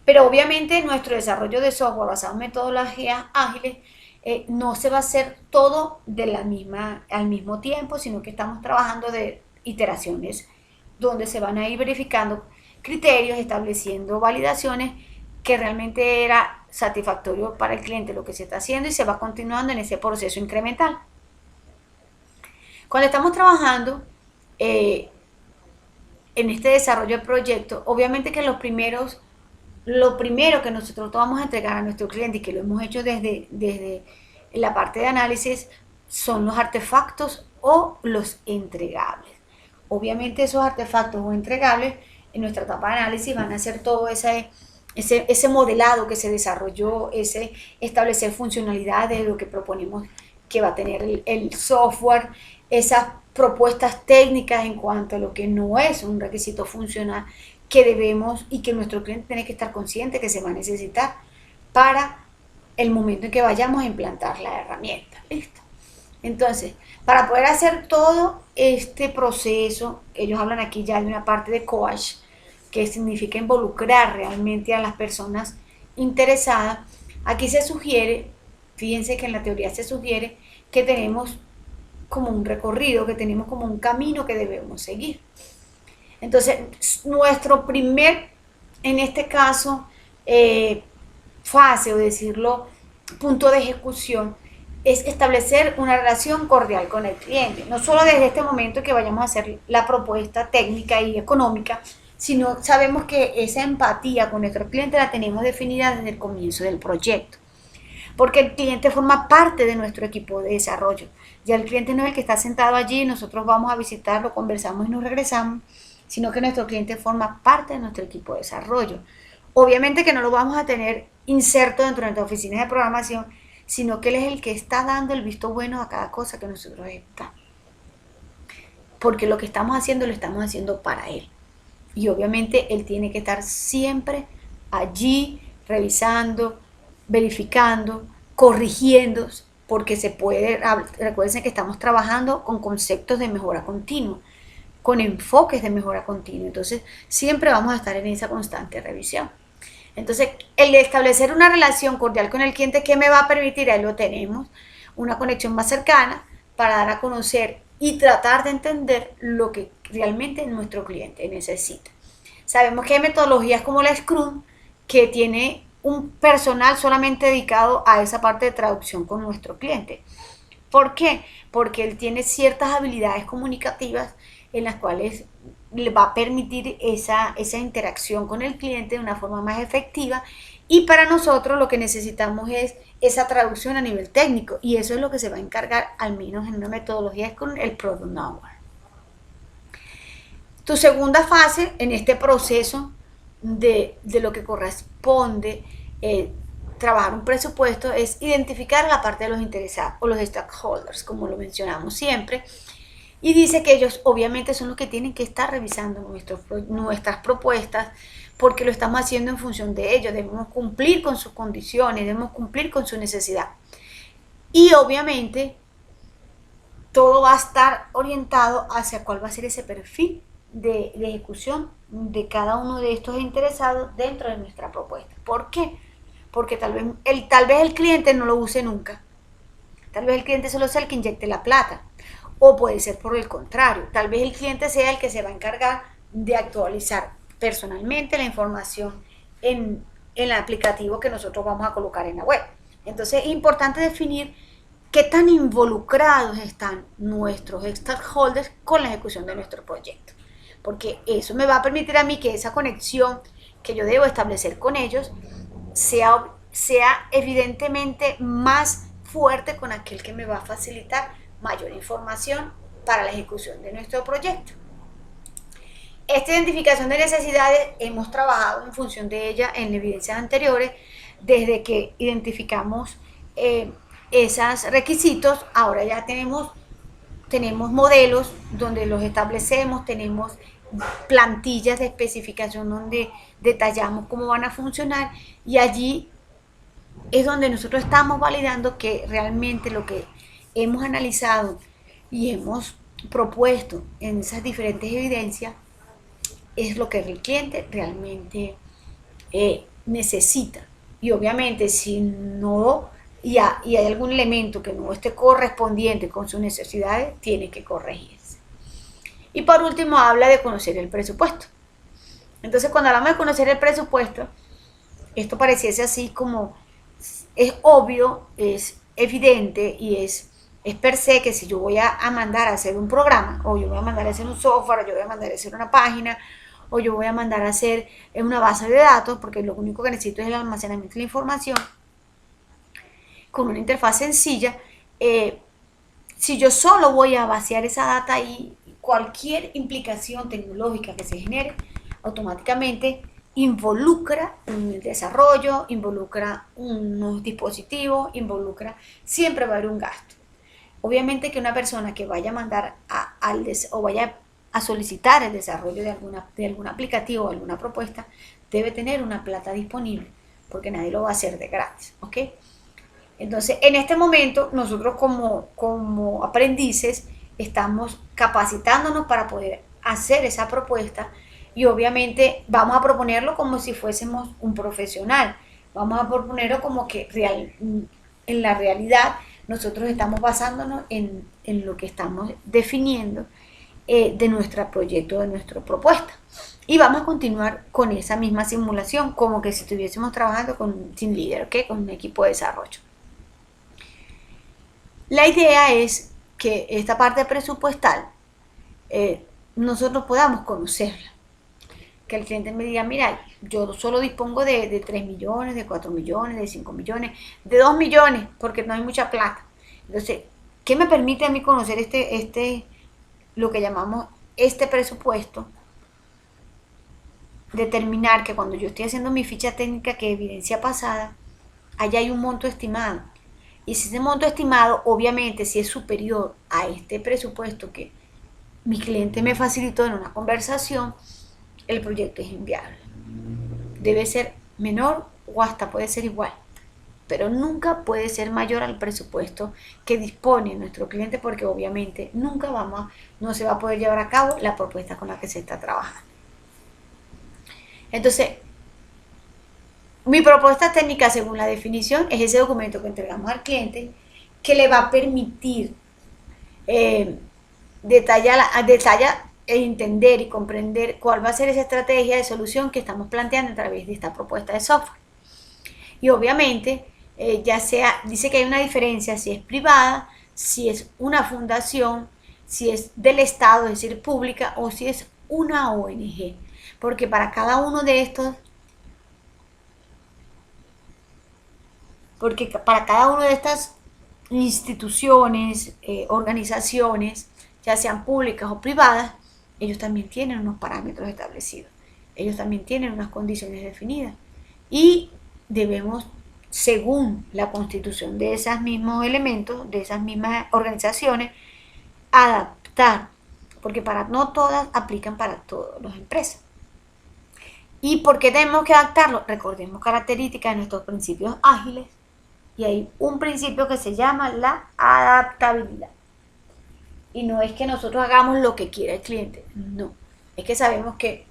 Pero obviamente nuestro desarrollo de software basado en metodologías ágiles no se va a hacer todo al mismo tiempo, sino que estamos trabajando de iteraciones donde se van a ir verificando criterios, estableciendo validaciones que realmente era satisfactorio para el cliente lo que se está haciendo y se va continuando en ese proceso incremental. Cuando estamos trabajando en este desarrollo de proyecto, obviamente que lo primero que nosotros vamos a entregar a nuestro cliente y que lo hemos hecho desde la parte de análisis son los artefactos o los entregables. Obviamente esos artefactos o entregables en nuestra etapa de análisis van a hacer todo ese modelado que se desarrolló, ese establecer funcionalidades de lo que proponemos que va a tener el software, esas propuestas técnicas en cuanto a lo que no es un requisito funcional que debemos y que nuestro cliente tiene que estar consciente que se va a necesitar para el momento en que vayamos a implantar la herramienta. ¿Listo? Entonces, para poder hacer todo este proceso, ellos hablan aquí ya de una parte de coach, que significa involucrar realmente a las personas interesadas, aquí se sugiere, fíjense que en la teoría se sugiere que tenemos como un recorrido, que tenemos como un camino que debemos seguir. Entonces, nuestro primer, en este caso, fase o decirlo, punto de ejecución, es establecer una relación cordial con el cliente. No solo desde este momento que vayamos a hacer la propuesta técnica y económica, sino sabemos que esa empatía con nuestro cliente la tenemos definida desde el comienzo del proyecto. Porque el cliente forma parte de nuestro equipo de desarrollo. Ya el cliente no es el que está sentado allí, nosotros vamos a visitarlo, conversamos y nos regresamos, sino que nuestro cliente forma parte de nuestro equipo de desarrollo. Obviamente que no lo vamos a tener inserto dentro de nuestra oficina de programación, sino que él es el que está dando el visto bueno a cada cosa que nosotros ejecutamos. Porque lo que estamos haciendo lo estamos haciendo para él. Y obviamente él tiene que estar siempre allí, revisando, verificando, corrigiendo, porque se puede, recuerden que estamos trabajando con conceptos de mejora continua, con enfoques de mejora continua, entonces siempre vamos a estar en esa constante revisión. Entonces, el establecer una relación cordial con el cliente, ¿qué me va a permitir? Ahí lo tenemos, una conexión más cercana para dar a conocer y tratar de entender lo que realmente nuestro cliente necesita. Sabemos que hay metodologías como la Scrum, que tiene un personal solamente dedicado a esa parte de traducción con nuestro cliente. ¿Por qué? Porque él tiene ciertas habilidades comunicativas en las cuales le va a permitir esa interacción con el cliente de una forma más efectiva, y para nosotros lo que necesitamos es esa traducción a nivel técnico, y eso es lo que se va a encargar, al menos en una metodología, es con el Product Owner. Tu segunda fase en este proceso de lo que corresponde trabajar un presupuesto es identificar la parte de los interesados o los stakeholders, como lo mencionamos siempre, y dice que ellos obviamente son los que tienen que estar revisando nuestras propuestas, porque lo estamos haciendo en función de ellos, debemos cumplir con sus condiciones, debemos cumplir con su necesidad, y obviamente todo va a estar orientado hacia cuál va a ser ese perfil de ejecución de cada uno de estos interesados dentro de nuestra propuesta. ¿Por qué? Porque tal vez el cliente no lo use nunca, tal vez el cliente solo sea el que inyecte la plata, o puede ser por el contrario, tal vez el cliente sea el que se va a encargar de actualizar personalmente la información en el aplicativo que nosotros vamos a colocar en la web. Entonces es importante definir qué tan involucrados están nuestros stakeholders con la ejecución de nuestro proyecto, porque eso me va a permitir a mí que esa conexión que yo debo establecer con ellos sea evidentemente más fuerte con aquel que me va a facilitar mayor información para la ejecución de nuestro proyecto. Esta identificación de necesidades hemos trabajado en función de ella en evidencias anteriores, desde que identificamos esos requisitos. Ahora ya tenemos modelos donde los establecemos, tenemos plantillas de especificación donde detallamos cómo van a funcionar, y allí es donde nosotros estamos validando que realmente lo que hemos analizado y hemos propuesto en esas diferentes evidencias es lo que el cliente realmente necesita. Y obviamente si no y hay algún elemento que no esté correspondiente con sus necesidades, tiene que corregirse. Y por último habla de conocer el presupuesto. Entonces cuando hablamos de conocer el presupuesto, esto pareciese así como es obvio, es evidente y es per se que si yo voy a mandar a hacer un programa, o yo voy a mandar a hacer un software, o yo voy a mandar a hacer una página, o yo voy a mandar a hacer una base de datos, porque lo único que necesito es el almacenamiento de la información con una interfaz sencilla, si yo solo voy a vaciar esa data ahí, cualquier implicación tecnológica que se genere automáticamente involucra el desarrollo, involucra unos dispositivos, siempre va a haber un gasto. Obviamente que una persona que vaya a mandar o vaya a solicitar el desarrollo de algún aplicativo o alguna propuesta, debe tener una plata disponible, porque nadie lo va a hacer de gratis, ¿ok? Entonces, en este momento, nosotros como aprendices estamos capacitándonos para poder hacer esa propuesta Y obviamente vamos a proponerlo como si fuésemos un profesional. Vamos a proponerlo como que en la realidad nosotros estamos basándonos en lo que estamos definiendo de nuestro proyecto, de nuestra propuesta. Y vamos a continuar con esa misma simulación, como que si estuviésemos trabajando con un team leader, ¿okay? Con un equipo de desarrollo. La idea es que esta parte presupuestal nosotros podamos conocerla. Que el cliente me diga, mira, yo solo dispongo de 3 millones, de 4 millones, de 5 millones, de 2 millones, porque no hay mucha plata. Entonces, ¿qué me permite a mí conocer lo que llamamos este presupuesto? Determinar que cuando yo estoy haciendo mi ficha técnica que evidencia pasada, allá hay un monto estimado. Y si ese monto estimado, obviamente, si es superior a este presupuesto que mi cliente me facilitó en una conversación, el proyecto es inviable. Debe ser menor o hasta puede ser igual, pero nunca puede ser mayor al presupuesto que dispone nuestro cliente, porque obviamente no se va a poder llevar a cabo la propuesta con la que se está trabajando. Entonces, mi propuesta técnica, según la definición, es ese documento que entregamos al cliente que le va a permitir detallar entender y comprender cuál va a ser esa estrategia de solución que estamos planteando a través de esta propuesta de software. Y obviamente, dice que hay una diferencia si es privada, si es una fundación, si es del Estado, es decir, pública, o si es una ONG. Porque para cada uno de estas instituciones, organizaciones, ya sean públicas o privadas, ellos también tienen unos parámetros establecidos, ellos también tienen unas condiciones definidas y debemos, según la constitución de esos mismos elementos, de esas mismas organizaciones, adaptar, porque no todas aplican para todas las empresas. ¿Y por qué tenemos que adaptarlo? Recordemos características de nuestros principios ágiles y hay un principio que se llama la adaptabilidad. Y no es que nosotros hagamos lo que quiera el cliente, no. Es que sabemos que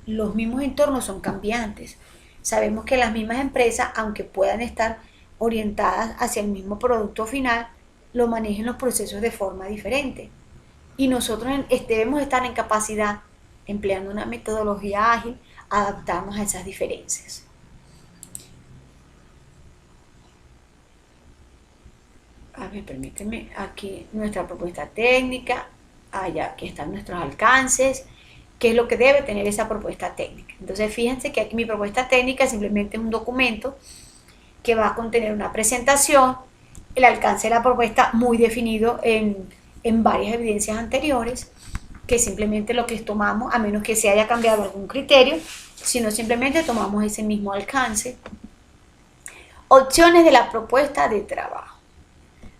los mismos entornos son cambiantes. Sabemos que las mismas empresas, aunque puedan estar orientadas hacia el mismo producto final, lo manejan los procesos de forma diferente. Y nosotros debemos estar en capacidad, empleando una metodología ágil, adaptarnos a esas diferencias. A ver, permíteme, aquí nuestra propuesta técnica, aquí están nuestros alcances, qué es lo que debe tener esa propuesta técnica. Entonces fíjense que aquí mi propuesta técnica simplemente es un documento que va a contener una presentación, el alcance de la propuesta muy definido en varias evidencias anteriores, que simplemente lo que tomamos, a menos que se haya cambiado algún criterio, sino simplemente tomamos ese mismo alcance. Opciones de la propuesta de trabajo.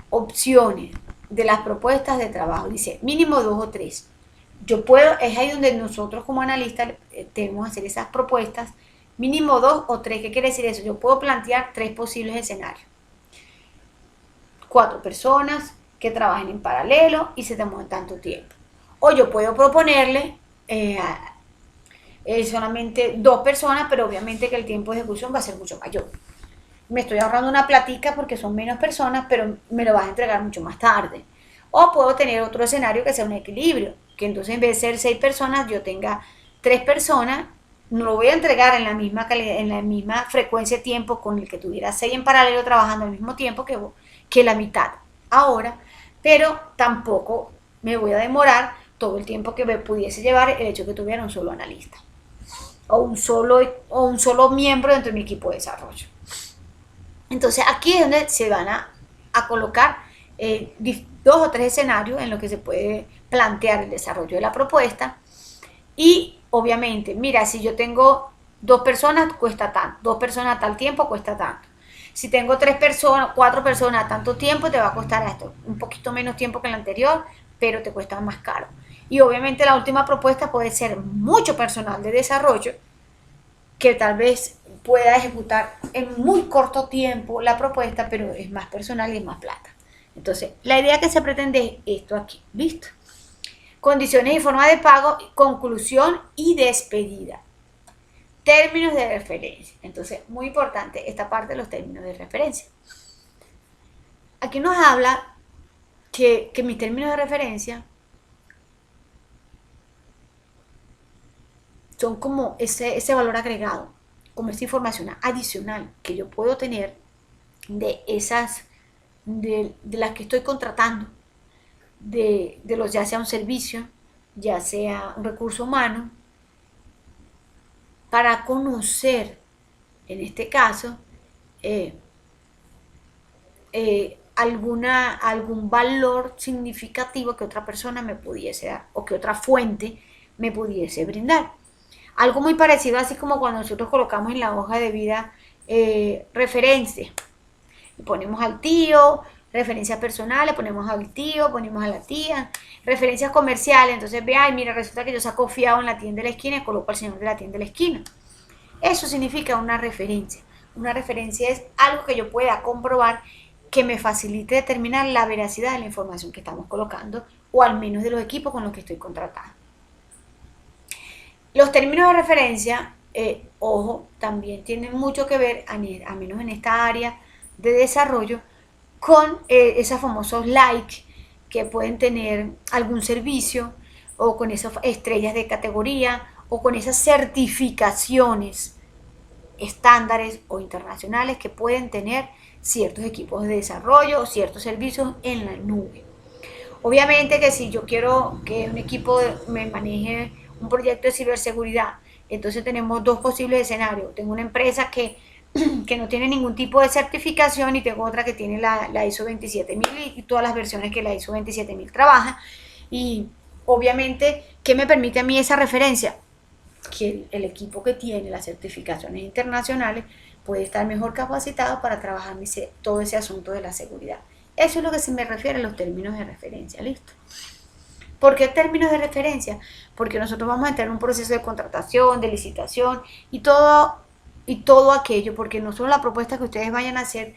Opciones de las propuestas de trabajo, dice mínimo 2 o 3. Es ahí donde nosotros como analistas debemos hacer esas propuestas, mínimo 2 o 3. ¿Qué quiere decir eso? Yo puedo plantear 3 posibles escenarios. 4 personas que trabajen en paralelo y se demoran tanto tiempo. O yo puedo proponerle solamente 2 personas, pero obviamente que el tiempo de ejecución va a ser mucho mayor. Me estoy ahorrando una platica porque son menos personas, pero me lo vas a entregar mucho más tarde. O puedo tener otro escenario que sea un equilibrio, que entonces en vez de ser 6 personas, yo tenga 3 personas, no lo voy a entregar en la misma calidad, en la misma frecuencia de tiempo con el que tuviera 6 en paralelo trabajando al mismo tiempo que la mitad ahora, pero tampoco me voy a demorar todo el tiempo que me pudiese llevar el hecho de que tuviera un solo analista o un solo miembro dentro de mi equipo de desarrollo. Entonces aquí es donde se van a colocar 2 o 3 escenarios en los que se puede plantear el desarrollo de la propuesta. Y obviamente, mira, si yo tengo 2 personas, cuesta tanto, 2 personas a tal tiempo, cuesta tanto. Si tengo 3 personas, 4 personas a tanto tiempo, te va a costar esto, un poquito menos tiempo que el anterior, pero te cuesta más caro. Y obviamente la última propuesta puede ser mucho personal de desarrollo que tal vez pueda ejecutar en muy corto tiempo la propuesta, pero es más personal y es más plata. Entonces, la idea que se pretende es esto aquí, ¿listo? Condiciones y forma de pago, conclusión y despedida. Términos de referencia. Entonces, muy importante esta parte de los términos de referencia. Aquí nos habla que mis términos de referencia son como ese valor agregado, como esa información adicional que yo puedo tener de las que estoy contratando, de los, ya sea un servicio, ya sea un recurso humano, para conocer, en este caso, algún valor significativo que otra persona me pudiese dar o que otra fuente me pudiese brindar. Algo muy parecido, así como cuando nosotros colocamos en la hoja de vida referencia. Y ponemos al tío, referencias personales, ponemos al tío, ponemos a la tía, referencias comerciales. Entonces ve, ay, mira, resulta que yo saco fiado en la tienda de la esquina y coloco al señor de la tienda de la esquina. Eso significa una referencia. Una referencia es algo que yo pueda comprobar que me facilite determinar la veracidad de la información que estamos colocando, o al menos de los equipos con los que estoy contratando. Los términos de referencia, ojo, también tienen mucho que ver, a menos en esta área de desarrollo, con esos famosos likes que pueden tener algún servicio, o con esas estrellas de categoría, o con esas certificaciones estándares o internacionales que pueden tener ciertos equipos de desarrollo o ciertos servicios en la nube. Obviamente que si yo quiero que un equipo me maneje un proyecto de ciberseguridad, entonces tenemos dos posibles escenarios. Tengo una empresa que no tiene ningún tipo de certificación, y tengo otra que tiene la ISO 27000 y todas las versiones que la ISO 27000 trabaja. Y obviamente, ¿qué me permite a mí esa referencia? Que el equipo que tiene las certificaciones internacionales puede estar mejor capacitado para trabajar todo ese asunto de la seguridad. Eso es lo que se me refiere a los términos de referencia, ¿listo? ¿Por qué términos de referencia? Porque nosotros vamos a entrar en un proceso de contratación, de licitación y todo aquello, porque no solo la propuesta que ustedes vayan a hacer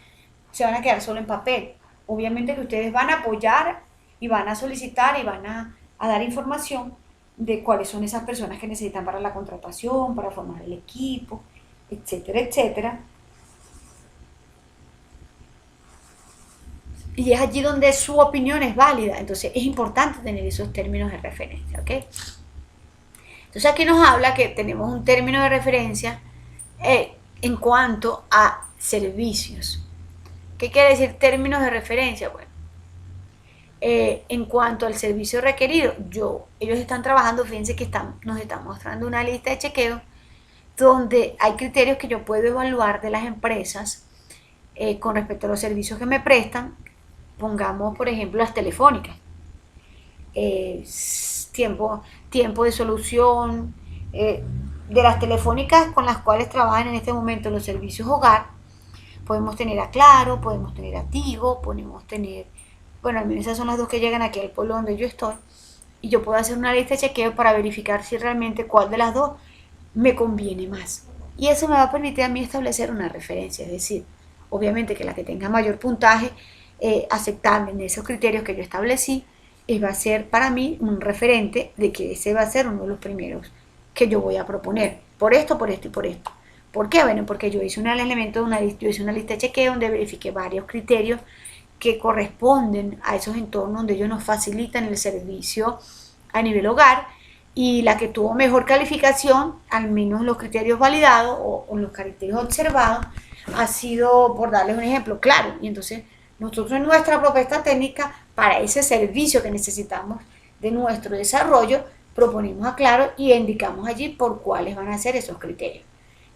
se van a quedar solo en papel. Obviamente que ustedes van a apoyar y van a solicitar y van a dar información de cuáles son esas personas que necesitan para la contratación, para formar el equipo, etcétera, etcétera. Y es allí donde su opinión es válida. Entonces es importante tener esos términos de referencia, ¿ok? Entonces aquí nos habla que tenemos un término de referencia en cuanto a servicios. ¿Qué quiere decir términos de referencia? Bueno, en cuanto al servicio requerido, ellos están trabajando, fíjense que nos están mostrando una lista de chequeo donde hay criterios que yo puedo evaluar de las empresas con respecto a los servicios que me prestan. Pongamos, por ejemplo, las telefónicas. Tiempo de solución, de las telefónicas con las cuales trabajan en este momento los servicios hogar. Podemos tener a Claro, podemos tener a Tigo, podemos tener, bueno, al menos esas son las dos que llegan aquí al pueblo donde yo estoy, y yo puedo hacer una lista de chequeo para verificar si realmente cuál de las dos me conviene más. Y eso me va a permitir a mí establecer una referencia, es decir, obviamente que la que tenga mayor puntaje aceptable en esos criterios que yo establecí, va a ser para mí un referente de que ese va a ser uno de los primeros que yo voy a proponer, por esto, por esto y por esto. ¿Por qué? Bueno, porque yo hice yo hice una lista de chequeo donde verifiqué varios criterios que corresponden a esos entornos donde ellos nos facilitan el servicio a nivel hogar, y la que tuvo mejor calificación, al menos los criterios validados o los criterios observados, ha sido, por darles un ejemplo, Claro. Y entonces nosotros en nuestra propuesta técnica, para ese servicio que necesitamos de nuestro desarrollo, proponemos a Claro y indicamos allí por cuáles van a ser esos criterios.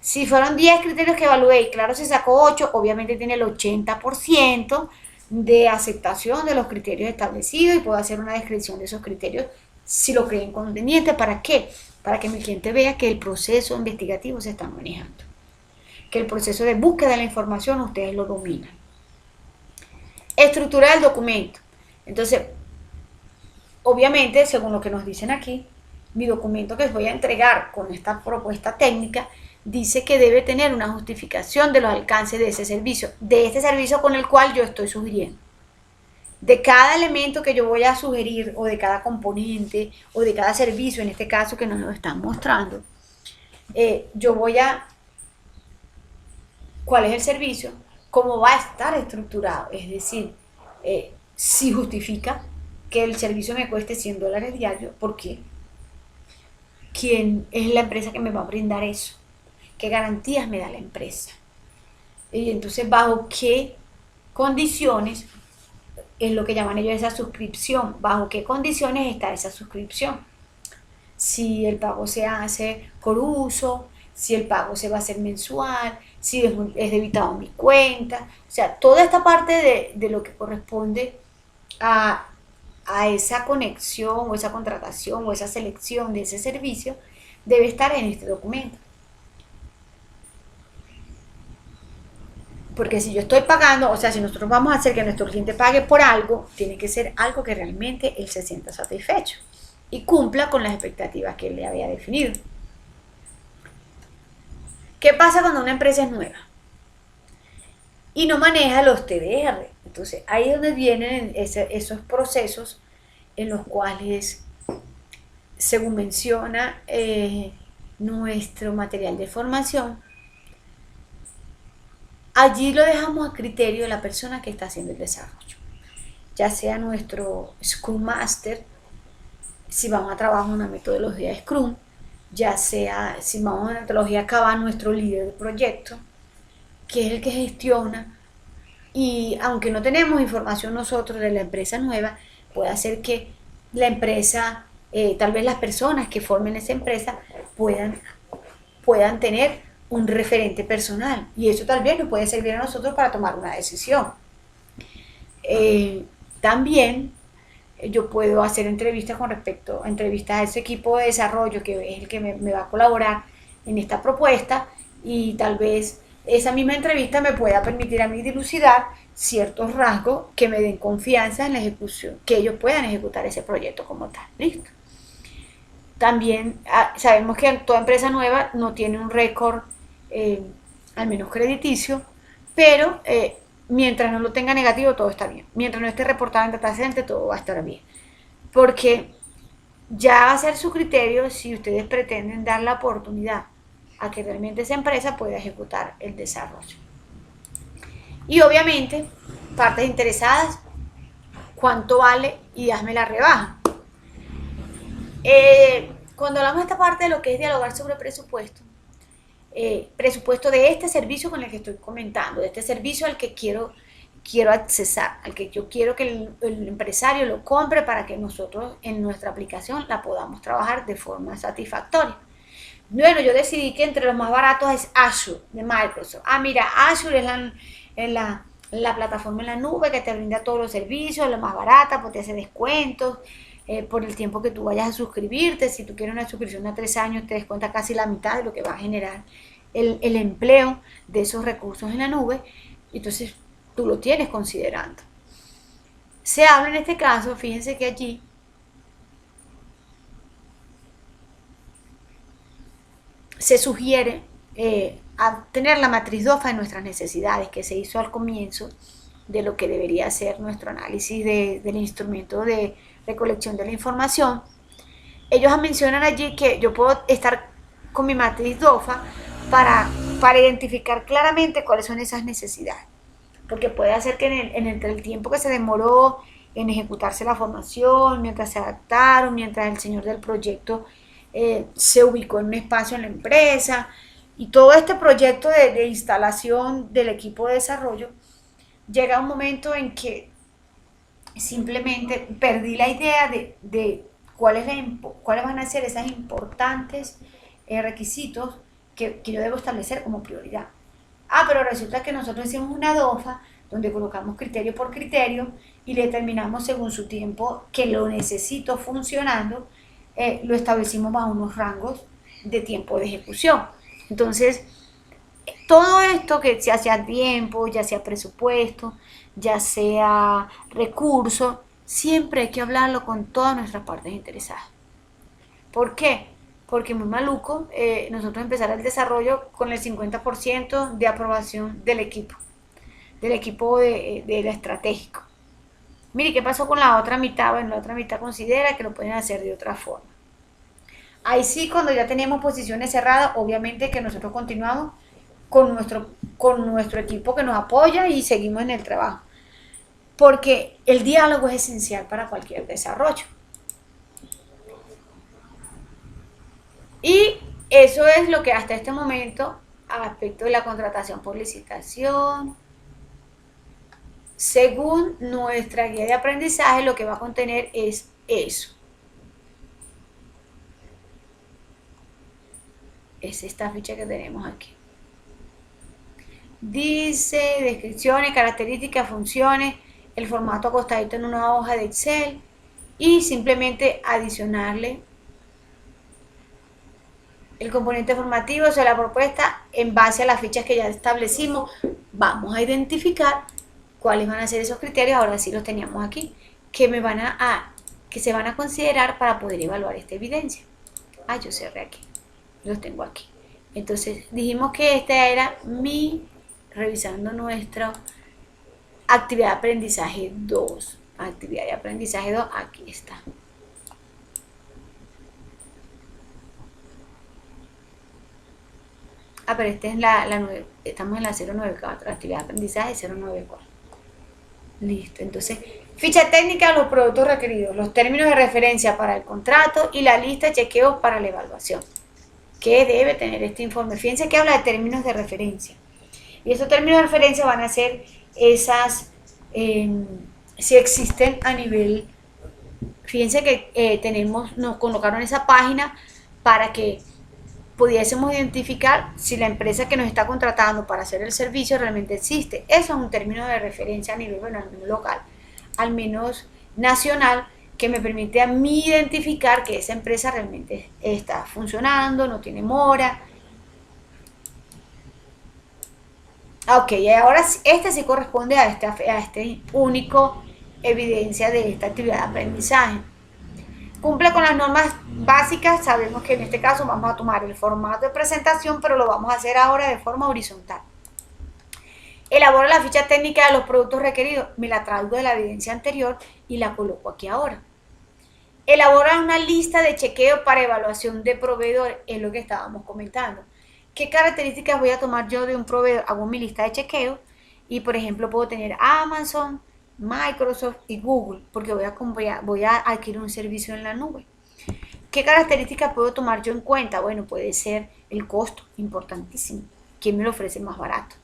Si fueron 10 criterios que evalué y Claro se sacó 8, obviamente tiene el 80% de aceptación de los criterios establecidos, y puedo hacer una descripción de esos criterios si lo creen conveniente. ¿Para qué? Para que mi cliente vea que el proceso investigativo se está manejando, que el proceso de búsqueda de la información ustedes lo dominan. Estructura del documento. Entonces, obviamente, según lo que nos dicen aquí, mi documento que les voy a entregar con esta propuesta técnica dice que debe tener una justificación de los alcances de ese servicio con el cual yo estoy sugiriendo. de cada elemento que yo voy a sugerir, o de cada componente, o de cada servicio, en este caso que nos lo están mostrando, yo voy a, ¿cuál es el servicio? ¿Cómo va a estar estructurado? Es decir, si justifica que el servicio me cueste $100 diarios, ¿por qué? ¿Quién es la empresa que me va a brindar eso? ¿Qué garantías me da la empresa? Y entonces, ¿bajo qué condiciones es lo que llaman ellos esa suscripción? ¿Bajo qué condiciones está esa suscripción? Si el pago se hace por uso, si el pago se va a hacer mensual, si es debitado a mi cuenta. O sea, toda esta parte de lo que corresponde a esa conexión o esa contratación o esa selección de ese servicio debe estar en este documento. Porque si yo estoy pagando, o sea, si nosotros vamos a hacer que nuestro cliente pague por algo, tiene que ser algo que realmente él se sienta satisfecho y cumpla con las expectativas que él le había definido. ¿Qué pasa cuando una empresa es nueva y no maneja los TDR? Entonces, ahí es donde vienen esos procesos en los cuales, según menciona nuestro material de formación, allí lo dejamos a criterio de la persona que está haciendo el desarrollo, ya sea nuestro Scrum Master, si vamos a trabajar una metodología de Scrum, ya sea si vamos a una metodología Kanban, nuestro líder de proyecto, que es el que gestiona. Y aunque no tenemos información nosotros de la empresa nueva, puede hacer que la empresa, tal vez las personas que formen esa empresa puedan tener un referente personal, y eso tal vez nos puede servir a nosotros para tomar una decisión. También yo puedo hacer entrevistas con respecto a entrevistas a ese equipo de desarrollo que es el que me va a colaborar en esta propuesta, y tal vez esa misma entrevista me pueda permitir a mí dilucidar ciertos rasgos que me den confianza en la ejecución, que ellos puedan ejecutar ese proyecto como tal. Listo. También sabemos que toda empresa nueva no tiene un récord, al menos crediticio, pero mientras no lo tenga negativo, todo está bien. Mientras no esté reportado en Data Center, todo va a estar bien. Porque ya va a ser su criterio si ustedes pretenden dar la oportunidad a que realmente esa empresa pueda ejecutar el desarrollo. Y obviamente, partes interesadas, cuánto vale y hazme la rebaja. Cuando hablamos de esta parte de lo que es dialogar sobre presupuesto, presupuesto de este servicio con el que estoy comentando, de este servicio al que quiero accesar, al que yo quiero que el empresario lo compre para que nosotros en nuestra aplicación la podamos trabajar de forma satisfactoria. Bueno, yo decidí que entre los más baratos es Azure de Microsoft. Mira, Azure es la plataforma en la nube que te brinda todos los servicios, la más barata, pues te hace descuentos por el tiempo que tú vayas a suscribirte. Si tú quieres una suscripción de 3 años, te descuenta casi la mitad de lo que va a generar el empleo de esos recursos en la nube. Entonces, tú lo tienes considerando. Se habla en este caso, fíjense que allí se sugiere a tener la matriz DOFA de nuestras necesidades, que se hizo al comienzo de lo que debería ser nuestro análisis del instrumento de recolección de la información. Ellos mencionan allí que yo puedo estar con mi matriz DOFA para identificar claramente cuáles son esas necesidades, porque puede hacer que entre el tiempo que se demoró en ejecutarse la formación, mientras se adaptaron, mientras el señor del proyecto se ubicó en un espacio en la empresa, y todo este proyecto de instalación del equipo de desarrollo, llega un momento en que simplemente perdí la idea de cuáles van a ser esos importantes requisitos que yo debo establecer como prioridad. Pero resulta que nosotros hicimos una DOFA donde colocamos criterio por criterio y le determinamos según su tiempo que lo necesito funcionando, lo establecimos bajo unos rangos de tiempo de ejecución. Entonces, todo esto, que ya sea tiempo, ya sea presupuesto, ya sea recurso, siempre hay que hablarlo con todas nuestras partes interesadas. ¿Por qué? Porque muy maluco nosotros empezar el desarrollo con el 50% de aprobación del equipo del estratégico. Mire, ¿qué pasó con la otra mitad? Bueno, la otra mitad considera que lo pueden hacer de otra forma. Ahí sí, cuando ya tenemos posiciones cerradas, obviamente que nosotros continuamos con nuestro equipo que nos apoya y seguimos en el trabajo. Porque el diálogo es esencial para cualquier desarrollo. Y eso es lo que hasta este momento, aspecto de la contratación por licitación, según nuestra guía de aprendizaje, lo que va a contener es eso. Es esta ficha que tenemos aquí. Dice descripciones, características, funciones, el formato acostadito en una hoja de Excel y simplemente adicionarle el componente formativo, o sea, la propuesta en base a las fichas que ya establecimos. Vamos a identificar cuáles van a ser esos criterios, ahora sí los teníamos aquí, que se van a considerar para poder evaluar esta evidencia. Yo cerré aquí, los tengo aquí. Entonces dijimos que esta era revisando nuestra actividad de aprendizaje 2. Actividad de aprendizaje 2, aquí está. Pero esta es la 9, estamos en la 094, actividad de aprendizaje 094. Listo, entonces, ficha técnica de los productos requeridos, los términos de referencia para el contrato y la lista de chequeos para la evaluación. ¿Qué debe tener este informe? Fíjense que habla de términos de referencia. Y esos términos de referencia van a ser esas, si existen a nivel, fíjense que nos colocaron esa página para que pudiésemos identificar si la empresa que nos está contratando para hacer el servicio realmente existe. Eso es un término de referencia a nivel, bueno, al menos local, al menos nacional, que me permite a mí identificar que esa empresa realmente está funcionando, no tiene mora. Ok, ahora este sí corresponde a este único evidencia de esta actividad de aprendizaje. Cumple con las normas básicas. Sabemos que en este caso vamos a tomar el formato de presentación, pero lo vamos a hacer ahora de forma horizontal. Elabora la ficha técnica de los productos requeridos. Me la traigo de la evidencia anterior y la coloco aquí ahora. Elabora una lista de chequeo para evaluación de proveedores. Es lo que estábamos comentando. ¿Qué características voy a tomar yo de un proveedor? Hago mi lista de chequeo y, por ejemplo, puedo tener Amazon, Microsoft y Google, porque voy a adquirir un servicio en la nube. ¿Qué características puedo tomar yo en cuenta? Bueno, puede ser el costo, importantísimo. ¿Quién me lo ofrece más barato?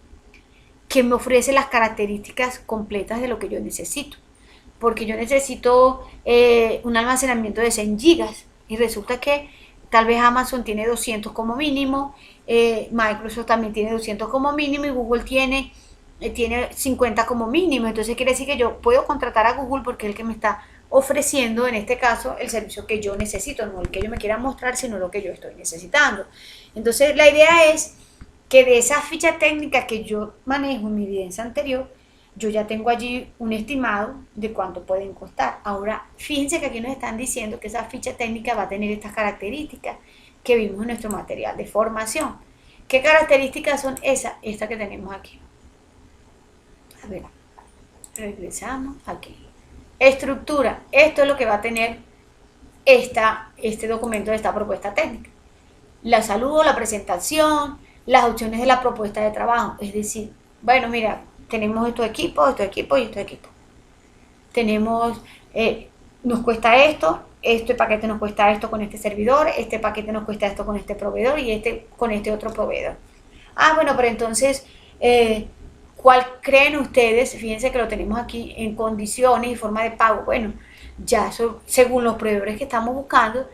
¿Quién me ofrece las características completas de lo que yo necesito? Porque yo necesito un almacenamiento de 100 gigas y resulta que tal vez Amazon tiene 200 como mínimo, Microsoft también tiene 200 como mínimo y Google tiene 50 como mínimo. Entonces quiere decir que yo puedo contratar a Google porque es el que me está ofreciendo, en este caso, el servicio que yo necesito, no el que ellos me quieran mostrar, sino lo que yo estoy necesitando. Entonces la idea es que de esa ficha técnica que yo manejo en mi evidencia anterior, yo ya tengo allí un estimado de cuánto pueden costar. Ahora, fíjense que aquí nos están diciendo que esa ficha técnica va a tener estas características que vimos en nuestro material de formación. ¿Qué características son esas? Estas que tenemos aquí. A ver, regresamos aquí. Estructura. Esto es lo que va a tener este documento de esta propuesta técnica. La saludo, la presentación, las opciones de la propuesta de trabajo. Es decir, bueno, mira, tenemos estos equipos y estos equipos. Tenemos, nos cuesta esto, este paquete nos cuesta esto con este servidor, este paquete nos cuesta esto con este proveedor y este con este otro proveedor. Bueno, pero entonces, ¿cuál creen ustedes? Fíjense que lo tenemos aquí en condiciones y forma de pago. Bueno, ya eso, según los proveedores que estamos buscando,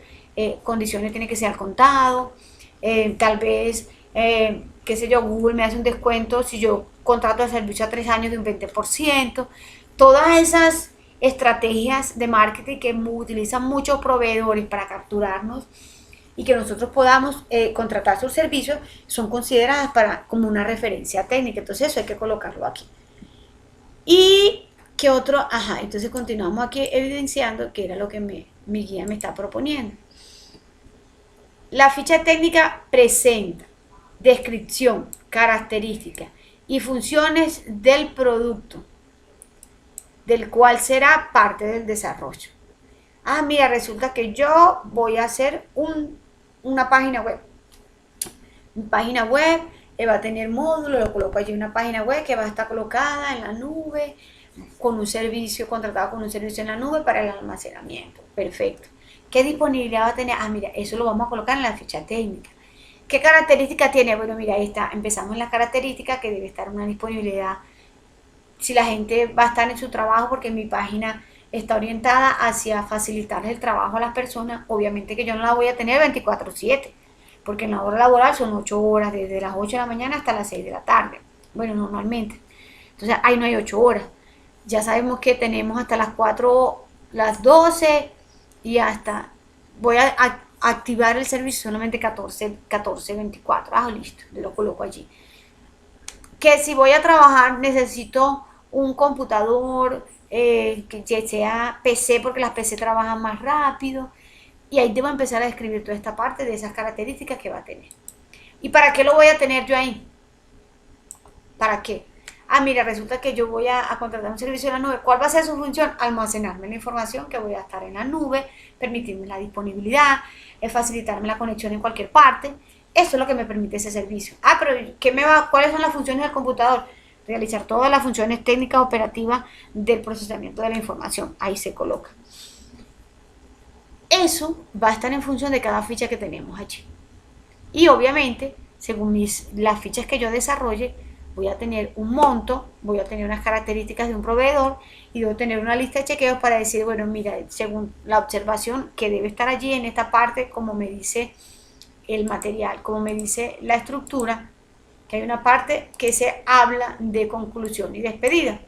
condiciones tienen que ser al contado, tal vez, qué sé yo, Google me hace un descuento si yo contrato el servicio a 3 años de un 20%. Todas esas estrategias de marketing que utilizan muchos proveedores para capturarnos y que nosotros podamos contratar sus servicios son consideradas como una referencia técnica. Entonces eso hay que colocarlo aquí. ¿Y qué otro? Entonces continuamos aquí evidenciando que era lo que mi guía me está proponiendo. La ficha técnica presenta descripción, características y funciones del producto. del cual será parte del desarrollo. Ah, mira, resulta que yo voy a hacer una página web. Mi página web va a tener módulos, lo coloco allí, una página web que va a estar colocada en la nube, con un servicio, contratado con un servicio en la nube para el almacenamiento. Perfecto. ¿Qué disponibilidad va a tener? Ah, mira, eso lo vamos a colocar en la ficha técnica. ¿Qué características tiene? Bueno, mira, ahí está. Empezamos en las características, que debe estar una disponibilidad. Si la gente va a estar en su trabajo, porque mi página está orientada hacia facilitarles el trabajo a las personas, obviamente que yo no la voy a tener 24/7, porque en la hora laboral son 8 horas, desde las 8 de la mañana hasta las 6 de la tarde. Bueno, normalmente. Entonces ahí no hay 8 horas. Ya sabemos que tenemos hasta las 4, las 12 y hasta, voy a activar el servicio solamente 14:24. Ah, listo, lo coloco allí. Que si voy a trabajar necesito un computador que sea PC, porque las PC trabajan más rápido, y ahí debo empezar a describir toda esta parte de esas características que va a tener. ¿Y para qué lo voy a tener yo ahí? ¿Para qué? Ah, mira, resulta que yo voy a contratar un servicio en la nube. ¿Cuál va a ser su función? Almacenarme la información que voy a estar en la nube, permitirme la disponibilidad, facilitarme la conexión en cualquier parte. Eso es lo que me permite ese servicio. Ah, pero ¿cuáles son las funciones del computador? Realizar todas las funciones técnicas operativas del procesamiento de la información. Ahí se coloca. Eso va a estar en función de cada ficha que tenemos allí. Y obviamente, según las fichas que yo desarrolle, voy a tener un monto, voy a tener unas características de un proveedor y debo tener una lista de chequeos para decir, bueno, mira, según la observación que debe estar allí en esta parte, como me dice el material, como me dice la estructura, que hay una parte que se habla de conclusión y despedida.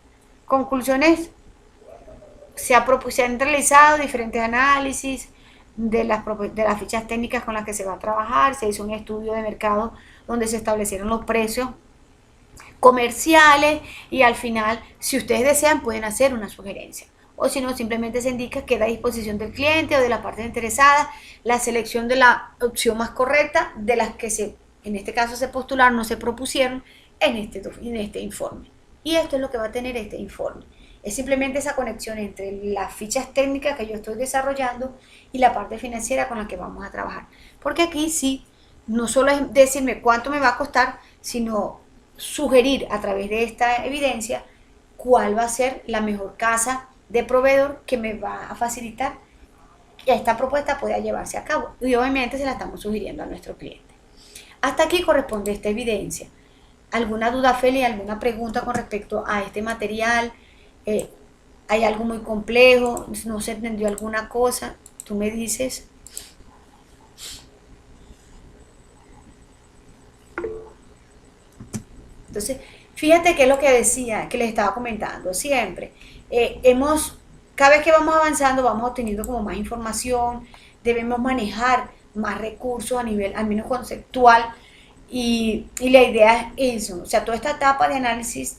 Conclusiones, se han realizado diferentes análisis de las fichas técnicas con las que se va a trabajar, se hizo un estudio de mercado donde se establecieron los precios comerciales y al final, si ustedes desean, pueden hacer una sugerencia. O si no, simplemente se indica que da a disposición del cliente o de la parte interesada la selección de la opción más correcta de las que en este caso se postularon, no se propusieron en este informe. Y esto es lo que va a tener este informe. Es simplemente esa conexión entre las fichas técnicas que yo estoy desarrollando y la parte financiera con la que vamos a trabajar. Porque aquí sí, no solo es decirme cuánto me va a costar, sino sugerir a través de esta evidencia cuál va a ser la mejor casa de proveedor que me va a facilitar que esta propuesta pueda llevarse a cabo. Y obviamente se la estamos sugiriendo a nuestro cliente. Hasta aquí corresponde esta evidencia. ¿Alguna duda, Feli? ¿Alguna pregunta con respecto a este material? ¿Hay algo muy complejo? ¿No se entendió alguna cosa? Tú me dices. Entonces, fíjate que es lo que decía, que les estaba comentando siempre. Cada vez que vamos avanzando, vamos obteniendo como más información, debemos manejar más recursos a nivel, al menos conceptual, y la idea es eso. O sea, toda esta etapa de análisis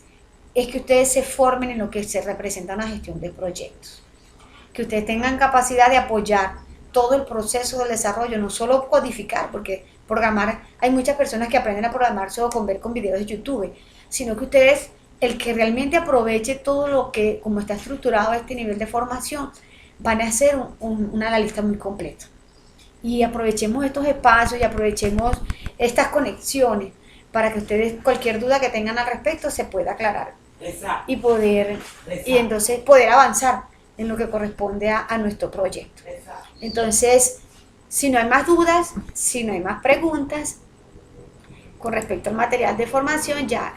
es que ustedes se formen en lo que se representa una gestión de proyectos, que ustedes tengan capacidad de apoyar todo el proceso del desarrollo, no solo codificar, porque programar, hay muchas personas que aprenden a programar solo con ver con videos de YouTube, sino que ustedes, el que realmente aproveche todo lo que, como está estructurado este nivel de formación, van a hacer un analista muy completo. Y aprovechemos estos espacios y aprovechemos estas conexiones para que ustedes, cualquier duda que tengan al respecto, se pueda aclarar. Exacto. Y entonces poder avanzar en lo que corresponde a nuestro proyecto. Exacto. Entonces, si no hay más dudas, si no hay más preguntas con respecto al material de formación, ya